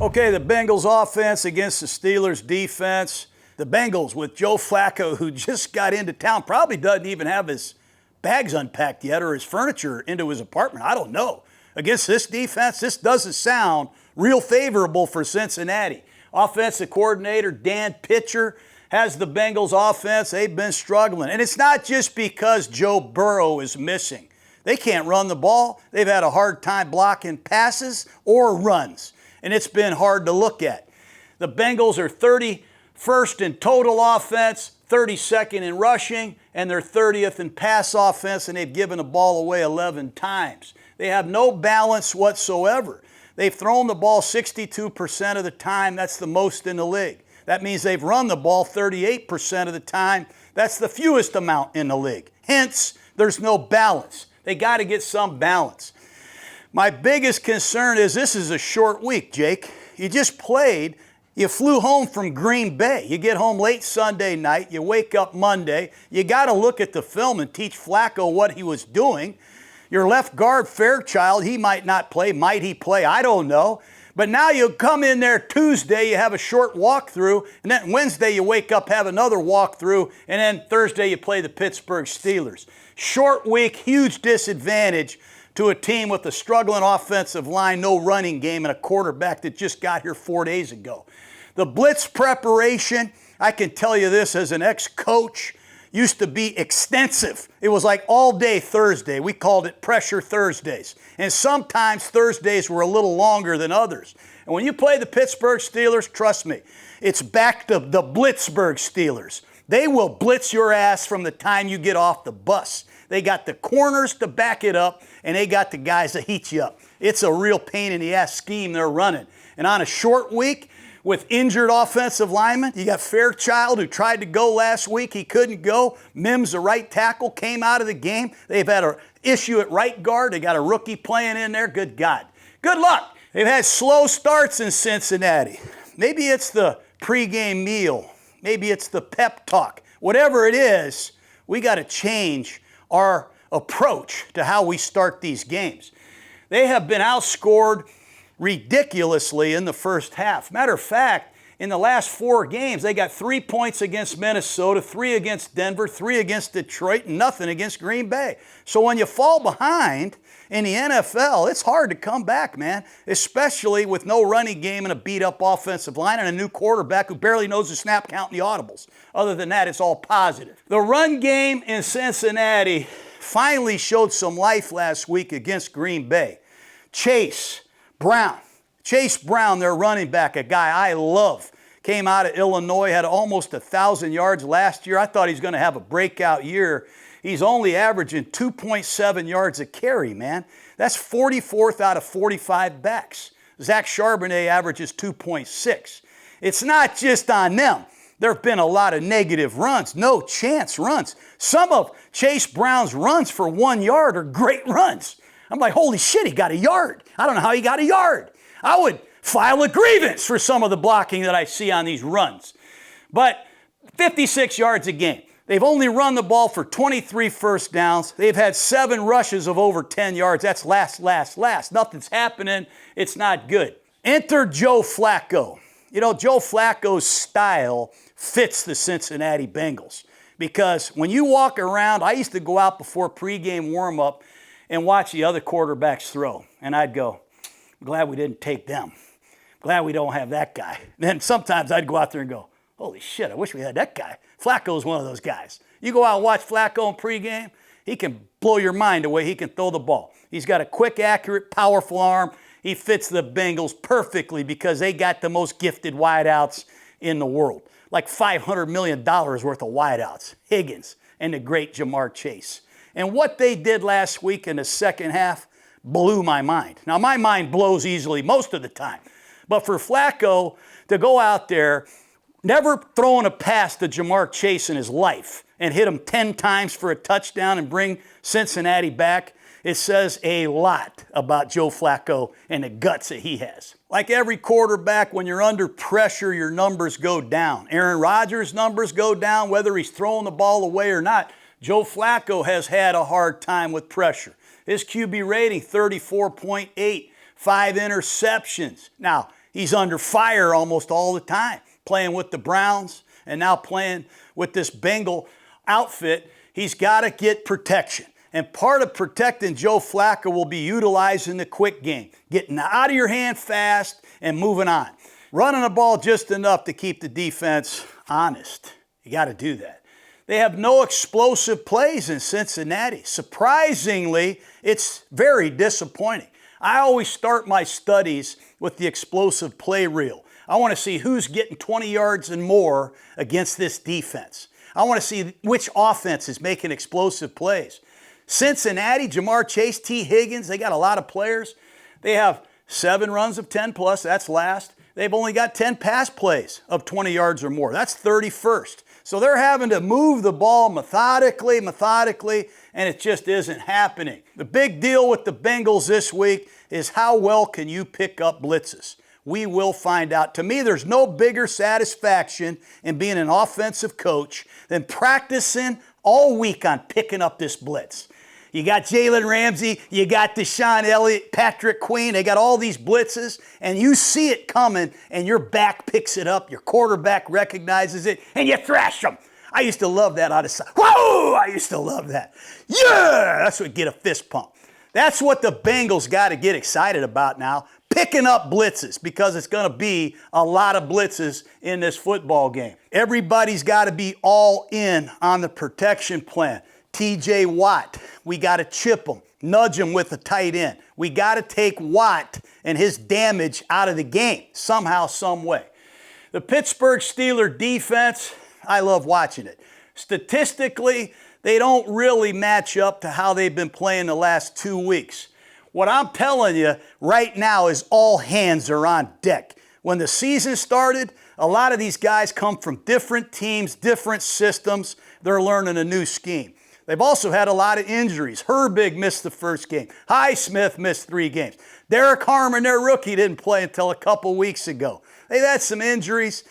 Okay, the Bengals offense against the Steelers defense. The Bengals with Joe Flacco, who just got into town, probably doesn't even have his bags unpacked yet or his furniture into his apartment. I don't know. Against this defense, this doesn't sound real favorable for Cincinnati. Offensive coordinator Dan Pitcher has the Bengals offense. They've been struggling. And it's not just because Joe Burrow is missing. They can't run the ball. They've had a hard time blocking passes or runs. And it's been hard to look at. The Bengals are first in total offense, 32nd in rushing, and they're 30th in pass offense, and they've given the ball away 11 times. They have no balance whatsoever. They've thrown the ball 62% of the time. That's the most in the league. That means they've run the ball 38% of the time. That's the fewest amount in the league. Hence, there's no balance. They got to get some balance. My biggest concern is this is a short week, Jake. You just played. You flew home from Green Bay. You get home late Sunday night. You wake up Monday. You got to look at the film and teach Flacco what he was doing. Your left guard, Fairchild, he might not play. Might he play? I don't know. But now you come in there Tuesday, you have a short walkthrough, and then Wednesday you wake up, have another walkthrough, and then Thursday you play the Pittsburgh Steelers. Short week, huge disadvantage to a team with a struggling offensive line, no running game, and a quarterback that just got here 4 days ago. The blitz preparation, I can tell you this as an ex-coach, used to be extensive. It was like all day Thursday. We called it pressure Thursdays. And sometimes Thursdays were a little longer than others. And when you play the Pittsburgh Steelers, trust me, it's back to the Blitzburgh Steelers. They will blitz your ass from the time you get off the bus. They got the corners to back it up, and they got the guys to heat you up. It's a real pain in the ass scheme they're running. And on a short week, with injured offensive linemen, you got Fairchild who tried to go last week. He couldn't go. Mims, the right tackle, came out of the game. They've had an issue at right guard. They got a rookie playing in there. Good God. Good luck. They've had slow starts in Cincinnati. Maybe it's the pregame meal. Maybe it's the pep talk. Whatever it is, we got to change our approach to how we start these games. They have been outscored ridiculously in the first half. Matter of fact, in the last 4 games, they got 3 points against Minnesota, 3 against Denver, 3 against Detroit, and nothing against Green Bay. So when you fall behind in the NFL, it's hard to come back, man, especially with no running game and a beat-up offensive line and a new quarterback who barely knows the snap count and the audibles. Other than that, it's all positive. The run game in Cincinnati finally showed some life last week against Green Bay. Chase Brown, their running back, a guy I love, came out of Illinois, had almost 1,000 yards last year. I thought he's going to have a breakout year. He's only averaging 2.7 yards a carry, man. That's 44th out of 45 backs. Zach Charbonnet averages 2.6. It's not just on them. There have been a lot of negative runs, no chance runs. Some of Chase Brown's runs for 1 yard are great runs. I'm like, holy shit, he got a yard. I don't know how he got a yard. I would file a grievance for some of the blocking that I see on these runs. But 56 yards a game. They've only run the ball for 23 first downs. They've had 7 rushes of over 10 yards. That's last. Nothing's happening. It's not good. Enter Joe Flacco. You know, Joe Flacco's style fits the Cincinnati Bengals. Because when you walk around, I used to go out before pregame warm-up and watch the other quarterbacks throw. And I'd go, I'm glad we didn't take them. Glad we don't have that guy. Then sometimes I'd go out there and go, holy shit, I wish we had that guy. Flacco's one of those guys. You go out and watch Flacco in pregame, he can blow your mind the way he can throw the ball. He's got a quick, accurate, powerful arm. He fits the Bengals perfectly because they got the most gifted wideouts in the world. Like $500 million worth of wideouts. Higgins and the great Jamar Chase. And what they did last week in the second half blew my mind. Now, my mind blows easily most of the time. But for Flacco to go out there, never throwing a pass to Jamar Chase in his life and hit him 10 times for a touchdown and bring Cincinnati back, it says a lot about Joe Flacco and the guts that he has. Like every quarterback, when you're under pressure, your numbers go down. Aaron Rodgers' numbers go down, whether he's throwing the ball away or not. Joe Flacco has had a hard time with pressure. His QB rating, 34.8, 5 interceptions. Now, he's under fire almost all the time, playing with the Browns and now playing with this Bengal outfit. He's got to get protection. And part of protecting Joe Flacco will be utilizing the quick game, getting out of your hand fast and moving on. Running the ball just enough to keep the defense honest. You got to do that. They have no explosive plays in Cincinnati. Surprisingly, it's very disappointing. I always start my studies with the explosive play reel. I want to see who's getting 20 yards and more against this defense. I want to see which offense is making explosive plays. Cincinnati, Jamar Chase, T. Higgins, they got a lot of players. They have 7 runs of 10 plus, that's last. They've only got 10 pass plays of 20 yards or more. That's 31st. So they're having to move the ball methodically, and it just isn't happening. The big deal with the Bengals this week is how well can you pick up blitzes? We will find out. To me, there's no bigger satisfaction in being an offensive coach than practicing all week on picking up this blitz. You got Jalen Ramsey, you got Deshaun Elliott, Patrick Queen, they got all these blitzes, and you see it coming, and your back picks it up, your quarterback recognizes it, and you thrash them. I used to love that out of sight. Whoa! I used to love that. Yeah! That's what get a fist pump. That's what the Bengals got to get excited about now, picking up blitzes, because it's going to be a lot of blitzes in this football game. Everybody's got to be all in on the protection plan. TJ Watt, we got to chip him, nudge him with the tight end. We got to take Watt and his damage out of the game somehow, some way. The Pittsburgh Steelers defense, I love watching it. Statistically, they don't really match up to how they've been playing the last 2 weeks. What I'm telling you right now is all hands are on deck. When the season started, a lot of these guys come from different teams, different systems. They're learning a new scheme. They've also had a lot of injuries. Herbig missed the first game. Highsmith missed 3 games. Derek Harmon, their rookie, didn't play until a couple weeks ago. They've had some injuries,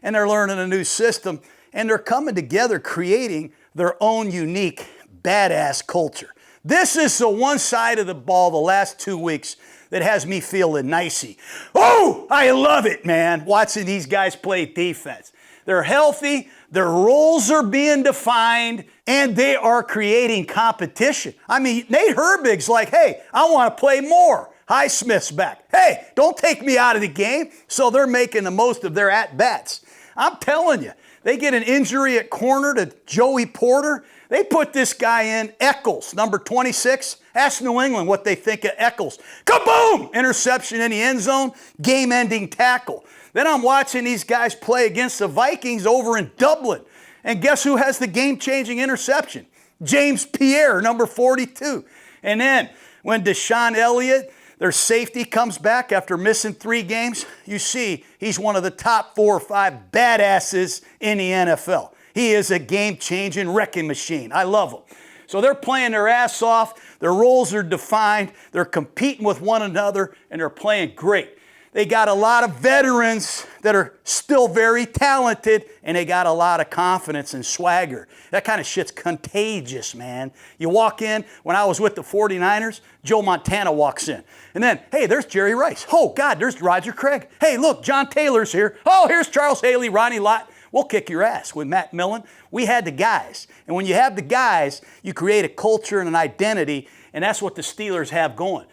and they're learning a new system, and they're coming together creating their own unique, badass culture. This is the one side of the ball the last 2 weeks that has me feeling nicey. Oh, I love it, man, watching these guys play defense. They're healthy, their roles are being defined, and they are creating competition. I mean, Nate Herbig's like, hey, I want to play more. Highsmith's back. Hey, don't take me out of the game. So they're making the most of their at-bats. I'm telling you, they get an injury at corner to Joey Porter. They put this guy in, Eccles, number 26. Ask New England what they think of Eccles. Kaboom! Interception in the end zone, game-ending tackle. Then I'm watching these guys play against the Vikings over in Dublin. And guess who has the game-changing interception? James Pierre, number 42. And then when Deshaun Elliott, their safety, comes back after missing 3 games, you see he's one of the top 4 or 5 badasses in the NFL. He is a game-changing wrecking machine. I love him. So they're playing their ass off. Their roles are defined. They're competing with one another, and they're playing great. They got a lot of veterans that are still very talented, and they got a lot of confidence and swagger. That kind of shit's contagious, man. You walk in, when I was with the 49ers, Joe Montana walks in. And then, hey, there's Jerry Rice. Oh, God, there's Roger Craig. Hey, look, John Taylor's here. Oh, here's Charles Haley, Ronnie Lott. We'll kick your ass. With Matt Millen, we had the guys. And when you have the guys, you create a culture and an identity, and that's what the Steelers have going.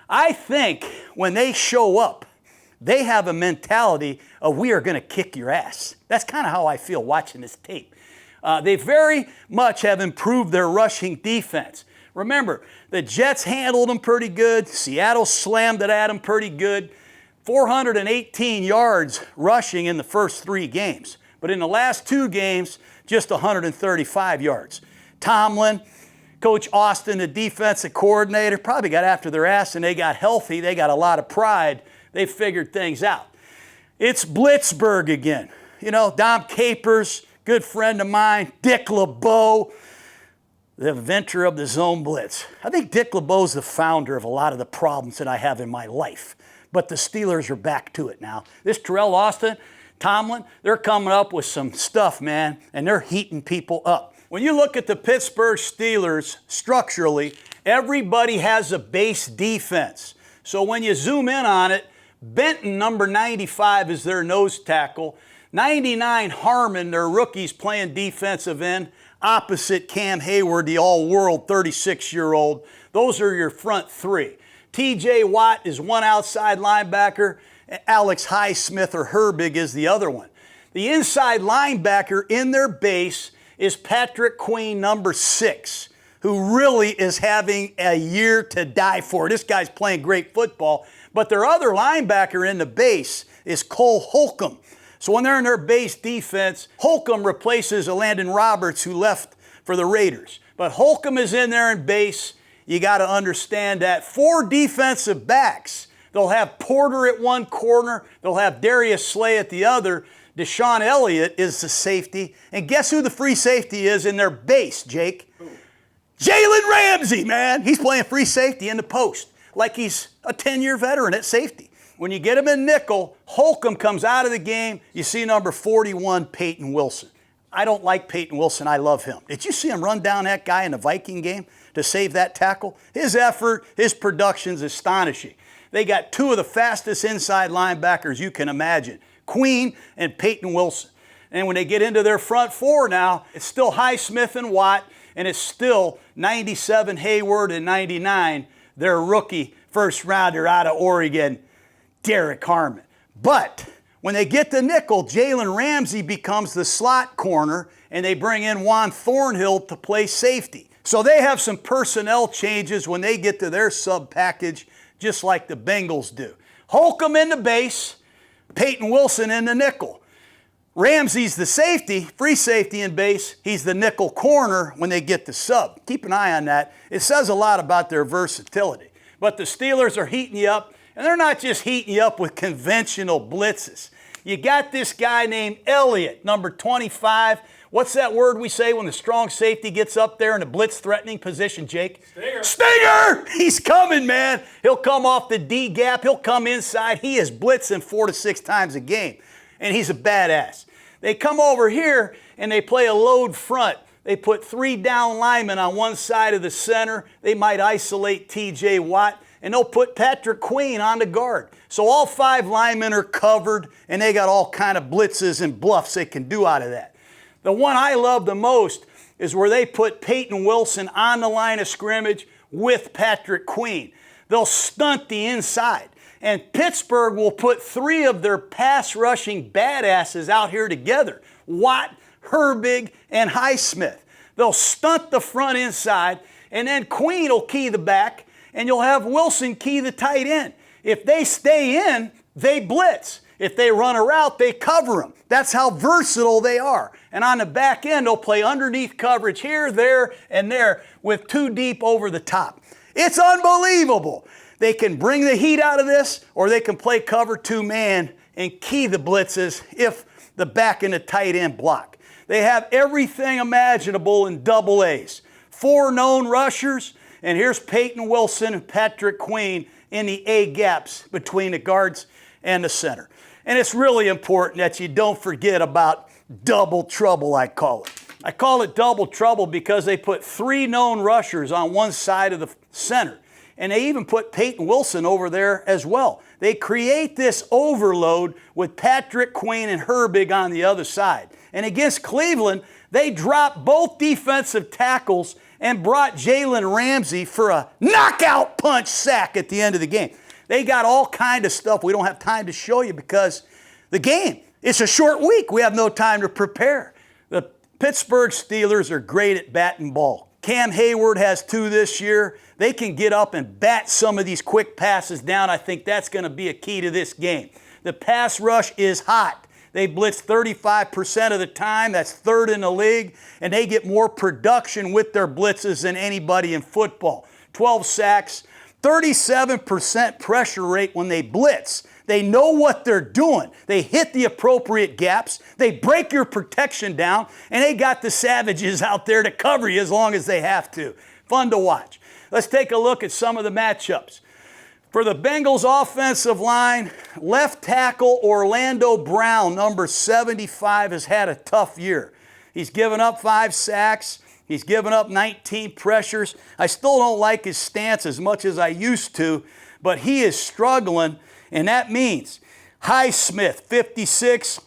I think when they show up, they have a mentality of we are going to kick your ass. That's kind of how I feel watching this tape. They very much have improved their rushing defense. Remember, the Jets handled them pretty good. Seattle slammed it at them pretty good. 418 yards rushing in the first 3 games. But in the last 2 games, just 135 yards. Tomlin, Coach Austin, the defensive coordinator, probably got after their ass and they got healthy. They got a lot of pride. They figured things out. It's Blitzburg again. You know, Dom Capers, good friend of mine, Dick LeBeau, the inventor of the zone blitz. I think Dick LeBeau's the founder of a lot of the problems that I have in my life. But the Steelers are back to it now. This Terrell Austin, Tomlin, they're coming up with some stuff, man, and they're heating people up. When you look at the Pittsburgh Steelers structurally, everybody has a base defense. So when you zoom in on it, Benton, number 95, is their nose tackle. 99, Harmon, their rookies playing defensive end, opposite Cam Hayward, the all-world 36-year-old. Those are your front 3. TJ Watt is one outside linebacker. Alex Highsmith or Herbig is the other one. The inside linebacker in their base is Patrick Queen, number 6, who really is having a year to die for. This guy's playing great football. But their other linebacker in the base is Cole Holcomb. So when they're in their base defense, Holcomb replaces Landon Roberts, who left for the Raiders. But Holcomb is in there in base. You got to understand that. 4 defensive backs. They'll have Porter at one corner. They'll have Darius Slay at the other. Deshaun Elliott is the safety. And guess who the free safety is in their base, Jake? Jalen Ramsey, man. He's playing free safety in the post like he's a 10-year veteran at safety. When you get him in nickel, Holcomb comes out of the game. You see number 41, Peyton Wilson. I don't like Peyton Wilson. I love him. Did you see him run down that guy in the Viking game to save that tackle? His effort, his production's astonishing. They got 2 of the fastest inside linebackers you can imagine, Queen and Peyton Wilson. And when they get into their front 4 now, it's still Highsmith and Watt, and it's still 97 Hayward and 99, their rookie first rounder out of Oregon, Derek Harmon. But when they get to nickel, Jalen Ramsey becomes the slot corner, and they bring in Juan Thornhill to play safety. So they have some personnel changes when they get to their sub package, just like the Bengals do. Holcomb in the base, Peyton Wilson in the nickel. Ramsey's the safety, free safety in base. He's the nickel corner when they get to sub. Keep an eye on that. It says a lot about their versatility. But the Steelers are heating you up, and they're not just heating you up with conventional blitzes. You got this guy named Elliott, number 25. What's that word we say when the strong safety gets up there in a blitz-threatening position, Jake? Stinger. Stinger! He's coming, man. He'll come off the D gap. He'll come inside. He is blitzing 4 to 6 times a game, and he's a badass. They come over here, and they play a load front. They put 3 down linemen on one side of the center. They might isolate T.J. Watt, and they'll put Patrick Queen on the guard. So all 5 linemen are covered, and they got all kind of blitzes and bluffs they can do out of that. The one I love the most is where they put Peyton Wilson on the line of scrimmage with Patrick Queen. They'll stunt the inside. And Pittsburgh will put 3 of their pass rushing badasses out here together. Watt, Herbig, and Highsmith. They'll stunt the front inside, and then Queen will key the back, and you'll have Wilson key the tight end. If they stay in, they blitz. If they run a route, they cover them. That's how versatile they are. And on the back end, they'll play underneath coverage here, there, and there with 2 deep over the top. It's unbelievable. They can bring the heat out of this, or they can play cover 2-man and key the blitzes if the back and the tight end block. They have everything imaginable in double A's. 4 known rushers, and here's Peyton Wilson and Patrick Queen in the A gaps between the guards and the center. And it's really important that you don't forget about double trouble, I call it. I call it double trouble because they put 3 known rushers on one side of the center. And they even put Peyton Wilson over there as well. They create this overload with Patrick Queen and Herbig on the other side. And against Cleveland, they dropped both defensive tackles and brought Jalen Ramsey for a knockout punch sack at the end of the game. They got all kind of stuff we don't have time to show you because the game, it's a short week. We have no time to prepare. The Pittsburgh Steelers are great at batting ball. Cam Hayward has 2 this year. They can get up and bat some of these quick passes down. I think that's going to be a key to this game. The pass rush is hot. They blitz 35% of the time. That's 3rd in the league. And they get more production with their blitzes than anybody in football. 12 sacks, 37% pressure rate when they blitz. They know what they're doing. They hit the appropriate gaps. They break your protection down, and they got the savages out there to cover you as long as they have to. Fun to watch. Let's take a look at some of the matchups. For the Bengals offensive line, left tackle Orlando Brown, number 75, has had a tough year. He's given up 5 sacks. He's given up 19 pressures. I still don't like his stance as much as I used to, but he is struggling, and that means Highsmith, 56,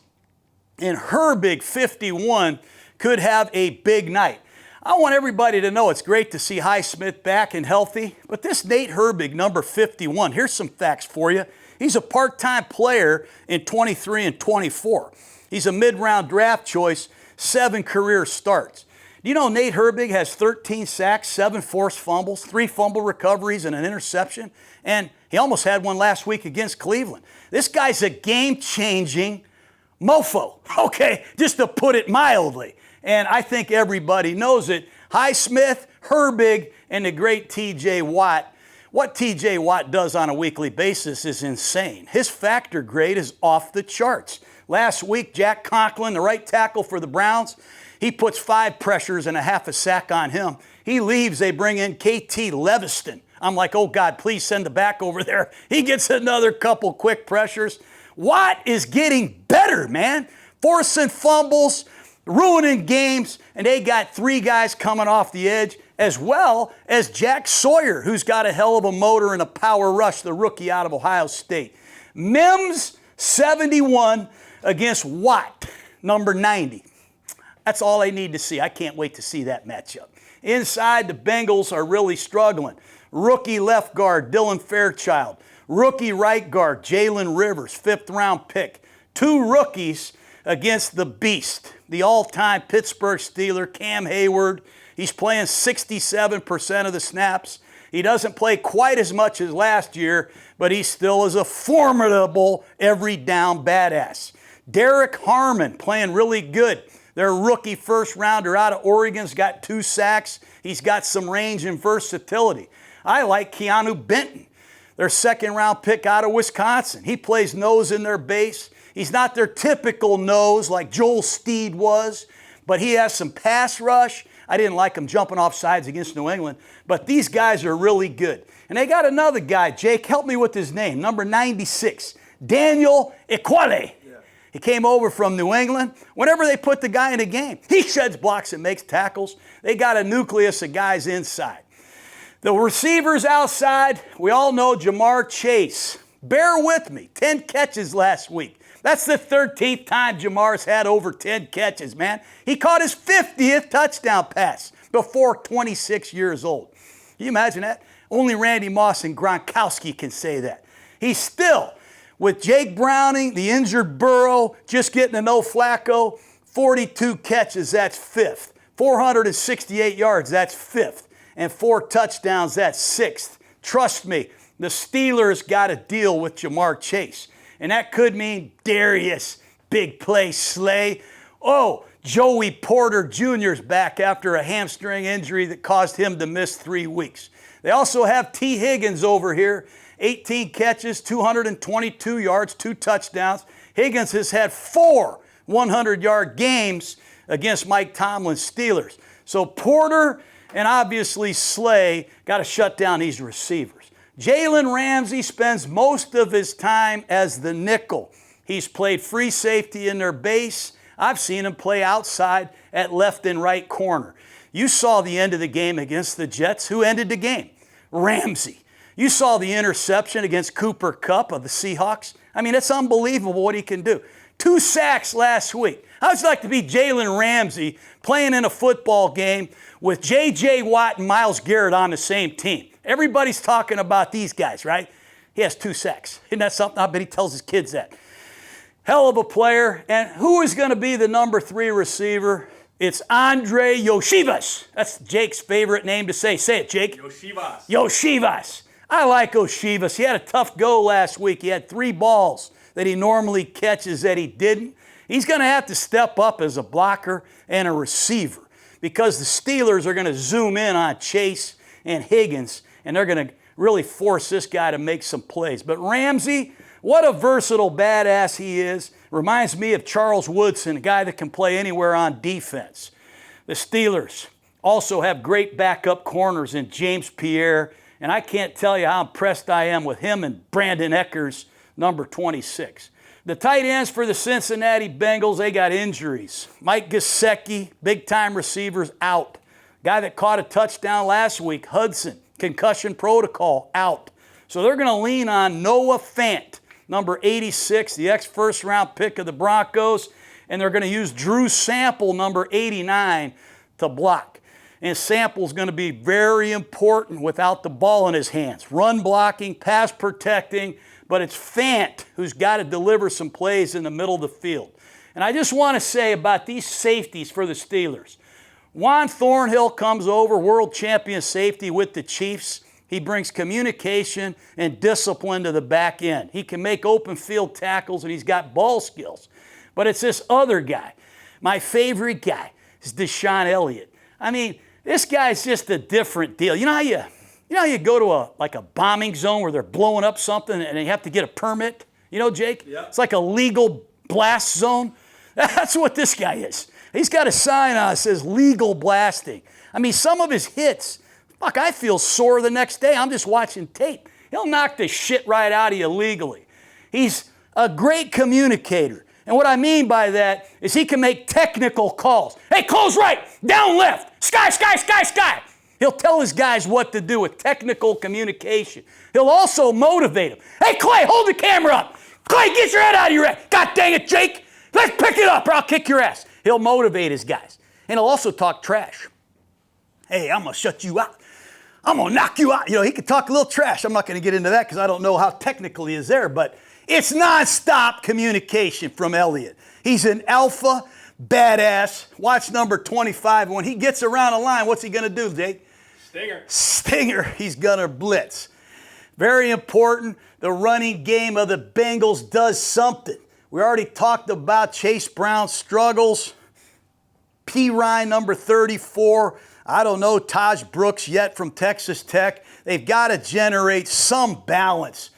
and Herbig, 51, could have a big night. I want everybody to know it's great to see Highsmith back and healthy, but this Nate Herbig, number 51, here's some facts for you. He's a part-time player in 23 and 24. He's a mid-round draft choice, 7 career starts. Do you know Nate Herbig has 13 sacks, 7 forced fumbles, 3 fumble recoveries, and an interception? And he almost had one last week against Cleveland. This guy's a game-changing mofo, okay, just to put it mildly. And I think everybody knows it. Highsmith, Herbig, and the great T.J. Watt. What T.J. Watt does on a weekly basis is insane. His factor grade is off the charts. Last week, Jack Conklin, the right tackle for the Browns, he puts 5 pressures and a half a sack on him. He leaves, they bring in KT Leviston. I'm like, oh God, please send the back over there. He gets another couple quick pressures. Watt is getting better, man. Forcing fumbles, ruining games, and they got 3 guys coming off the edge, as well as Jack Sawyer, who's got a hell of a motor and a power rush, the rookie out of Ohio State. Mims, 71 against Watt, number 90. That's all I need to see. I can't wait to see that matchup. Inside, the Bengals are really struggling. Rookie left guard, Dylan Fairchild. Rookie right guard, Jalen Rivers, 5th-round pick. 2 rookies against the beast, the all-time Pittsburgh Steeler, Cam Hayward. He's playing 67% of the snaps. He doesn't play quite as much as last year, but he still is a formidable every-down badass. Derek Harmon playing really good. Their rookie first-rounder out of Oregon's got 2 sacks. He's got some range and versatility. I like Keanu Benton, their 2nd-round pick out of Wisconsin. He plays nose in their base. He's not their typical nose like Joel Steed was, but he has some pass rush. I didn't like him jumping off sides against New England, but these guys are really good. And they got another guy, Jake, help me with his name, number 96, Daniel Equale. He came over from New England. Whenever they put the guy in a game, he sheds blocks and makes tackles. They got a nucleus of guys inside. The receivers outside, we all know Jamar Chase. Bear with me, 10 catches last week. That's the 13th time Jamar's had over 10 catches, man. He caught his 50th touchdown pass before 26 years old. Can you imagine that? Only Randy Moss and Gronkowski can say that. He's still, with Jake Browning, the injured Burrow, just getting to know Flacco, 42 catches, that's 5th. 468 yards, that's 5th. And 4 touchdowns, that's 6th. Trust me, the Steelers got to deal with Jamar Chase. And that could mean Darius, big play Slay. Oh, Joey Porter Jr.'s back after a hamstring injury that caused him to miss 3 weeks. They also have T. Higgins over here, 18 catches, 222 yards, 2 touchdowns. Higgins has had 4 100-yard games against Mike Tomlin's Steelers. So Porter and obviously Slay got to shut down these receivers. Jalen Ramsey spends most of his time as the nickel. He's played free safety in their base. I've seen him play outside at left and right corner. You saw the end of the game against the Jets. Who ended the game? Ramsey. You saw the interception against Cooper Kupp of the Seahawks. I mean, it's unbelievable what he can do. 2 sacks last week. How'd it like to be Jalen Ramsey playing in a football game with J.J. Watt and Myles Garrett on the same team? Everybody's talking about these guys, right? He has 2 sacks. Isn't that something? I bet he tells his kids that. Hell of a player. And who is going to be the number 3 receiver? It's Andre Yoshivas. That's Jake's favorite name to say. Say it, Jake. Yoshivas. Yoshivas. I like Yoshivas. He had a tough go last week. He had 3 balls that he normally catches that he didn't. He's going to have to step up as a blocker and a receiver because the Steelers are going to zoom in on Chase and Higgins, and they're going to really force this guy to make some plays. But Ramsey, what a versatile badass he is. Reminds me of Charles Woodson, a guy that can play anywhere on defense. The Steelers also have great backup corners in James Pierre, and I can't tell you how impressed I am with him and Brandon Eckers, number 26. The tight ends for the Cincinnati Bengals, they got injuries. Mike Gesicki, big-time receivers, out. Guy that caught a touchdown last week, Hudson, concussion protocol, out. So they're going to lean on Noah Fant, number 86, the ex-first-round pick of the Broncos, and they're going to use Drew Sample, number 89, to block. And Sample's going to be very important without the ball in his hands. Run blocking, pass protecting, but it's Fant who's got to deliver some plays in the middle of the field. And I just want to say about these safeties for the Steelers. Juan Thornhill comes over, world champion safety with the Chiefs. He brings communication and discipline to the back end. He can make open field tackles, and he's got ball skills. But it's this other guy. My favorite guy is Deshaun Elliott. I mean, this guy's just a different deal. You know how you go to a bombing zone where they're blowing up something and you have to get a permit? You know, Jake? Yeah. It's like a legal blast zone. That's what this guy is. He's got a sign on that says legal blasting. I mean, some of his hits, fuck, I feel sore the next day. I'm just watching tape. He'll knock the shit right out of you legally. He's a great communicator. And what I mean by that is he can make technical calls. Hey, close right, down left, sky, sky, sky, sky. He'll tell his guys what to do with technical communication. He'll also motivate them. Hey, Clay, hold the camera up. Clay, get your head out of your ass. God dang it, Jake. Let's pick it up or I'll kick your ass. He'll motivate his guys. And he'll also talk trash. Hey, I'm going to shut you out. I'm going to knock you out. You know, he could talk a little trash. I'm not going to get into that because I don't know how technical he is there, but it's nonstop communication from Elliott. He's an alpha badass. Watch number 25. When he gets around the line, what's he going to do, Jake? Stinger. He's going to blitz. Very important. The running game of the Bengals does something. We already talked about Chase Brown's struggles. P. Ryan, number 34. I don't know Taj Brooks yet from Texas Tech. They've got to generate some balance.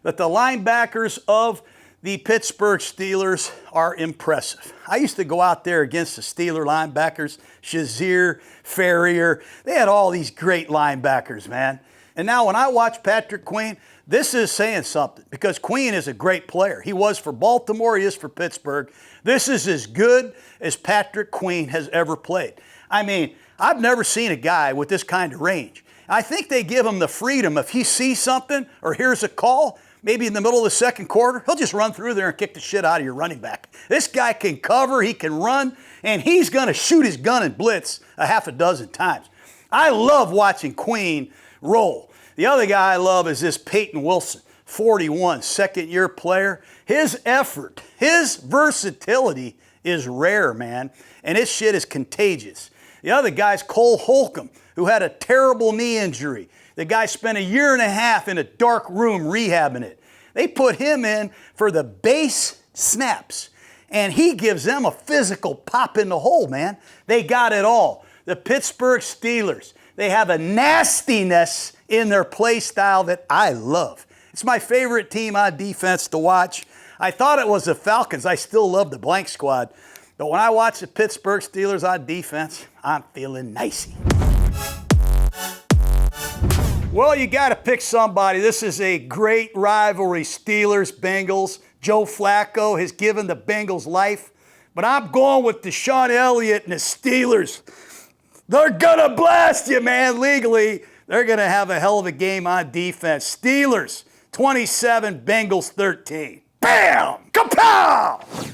But the linebackers of the Pittsburgh Steelers are impressive. I used to go out there against the Steeler linebackers, Shazier, Ferrier. They had all these great linebackers, man. And now when I watch Patrick Queen, this is saying something because Queen is a great player. He was for Baltimore, he is for Pittsburgh. This is as good as Patrick Queen has ever played. I mean, I've never seen a guy with this kind of range. I think they give him the freedom. If he sees something or hears a call, maybe in the middle of the second quarter, he'll just run through there and kick the shit out of your running back. This guy can cover, he can run, and he's going to shoot his gun and blitz a half a dozen times. I love watching Queen roll. The other guy I love is this Peyton Wilson, 41, second-year player. His effort, his versatility is rare, man, and his shit is contagious. The other guy's Cole Holcomb, who had a terrible knee injury. The guy spent 1.5 years in a dark room rehabbing it. They put him in for the base snaps, and he gives them a physical pop in the hole, man. They got it all. The Pittsburgh Steelers, they have a nastiness in their play style that I love. It's my favorite team on defense to watch. I thought it was the Falcons. I still love the blank squad. But when I watch the Pittsburgh Steelers on defense, I'm feeling nicey. Well, you got to pick somebody. This is a great rivalry, Steelers-Bengals. Joe Flacco has given the Bengals life. But I'm going with Deshaun Elliott and the Steelers. They're going to blast you, man, legally. They're going to have a hell of a game on defense. Steelers, 27, Bengals, 13. Bam! Kapow!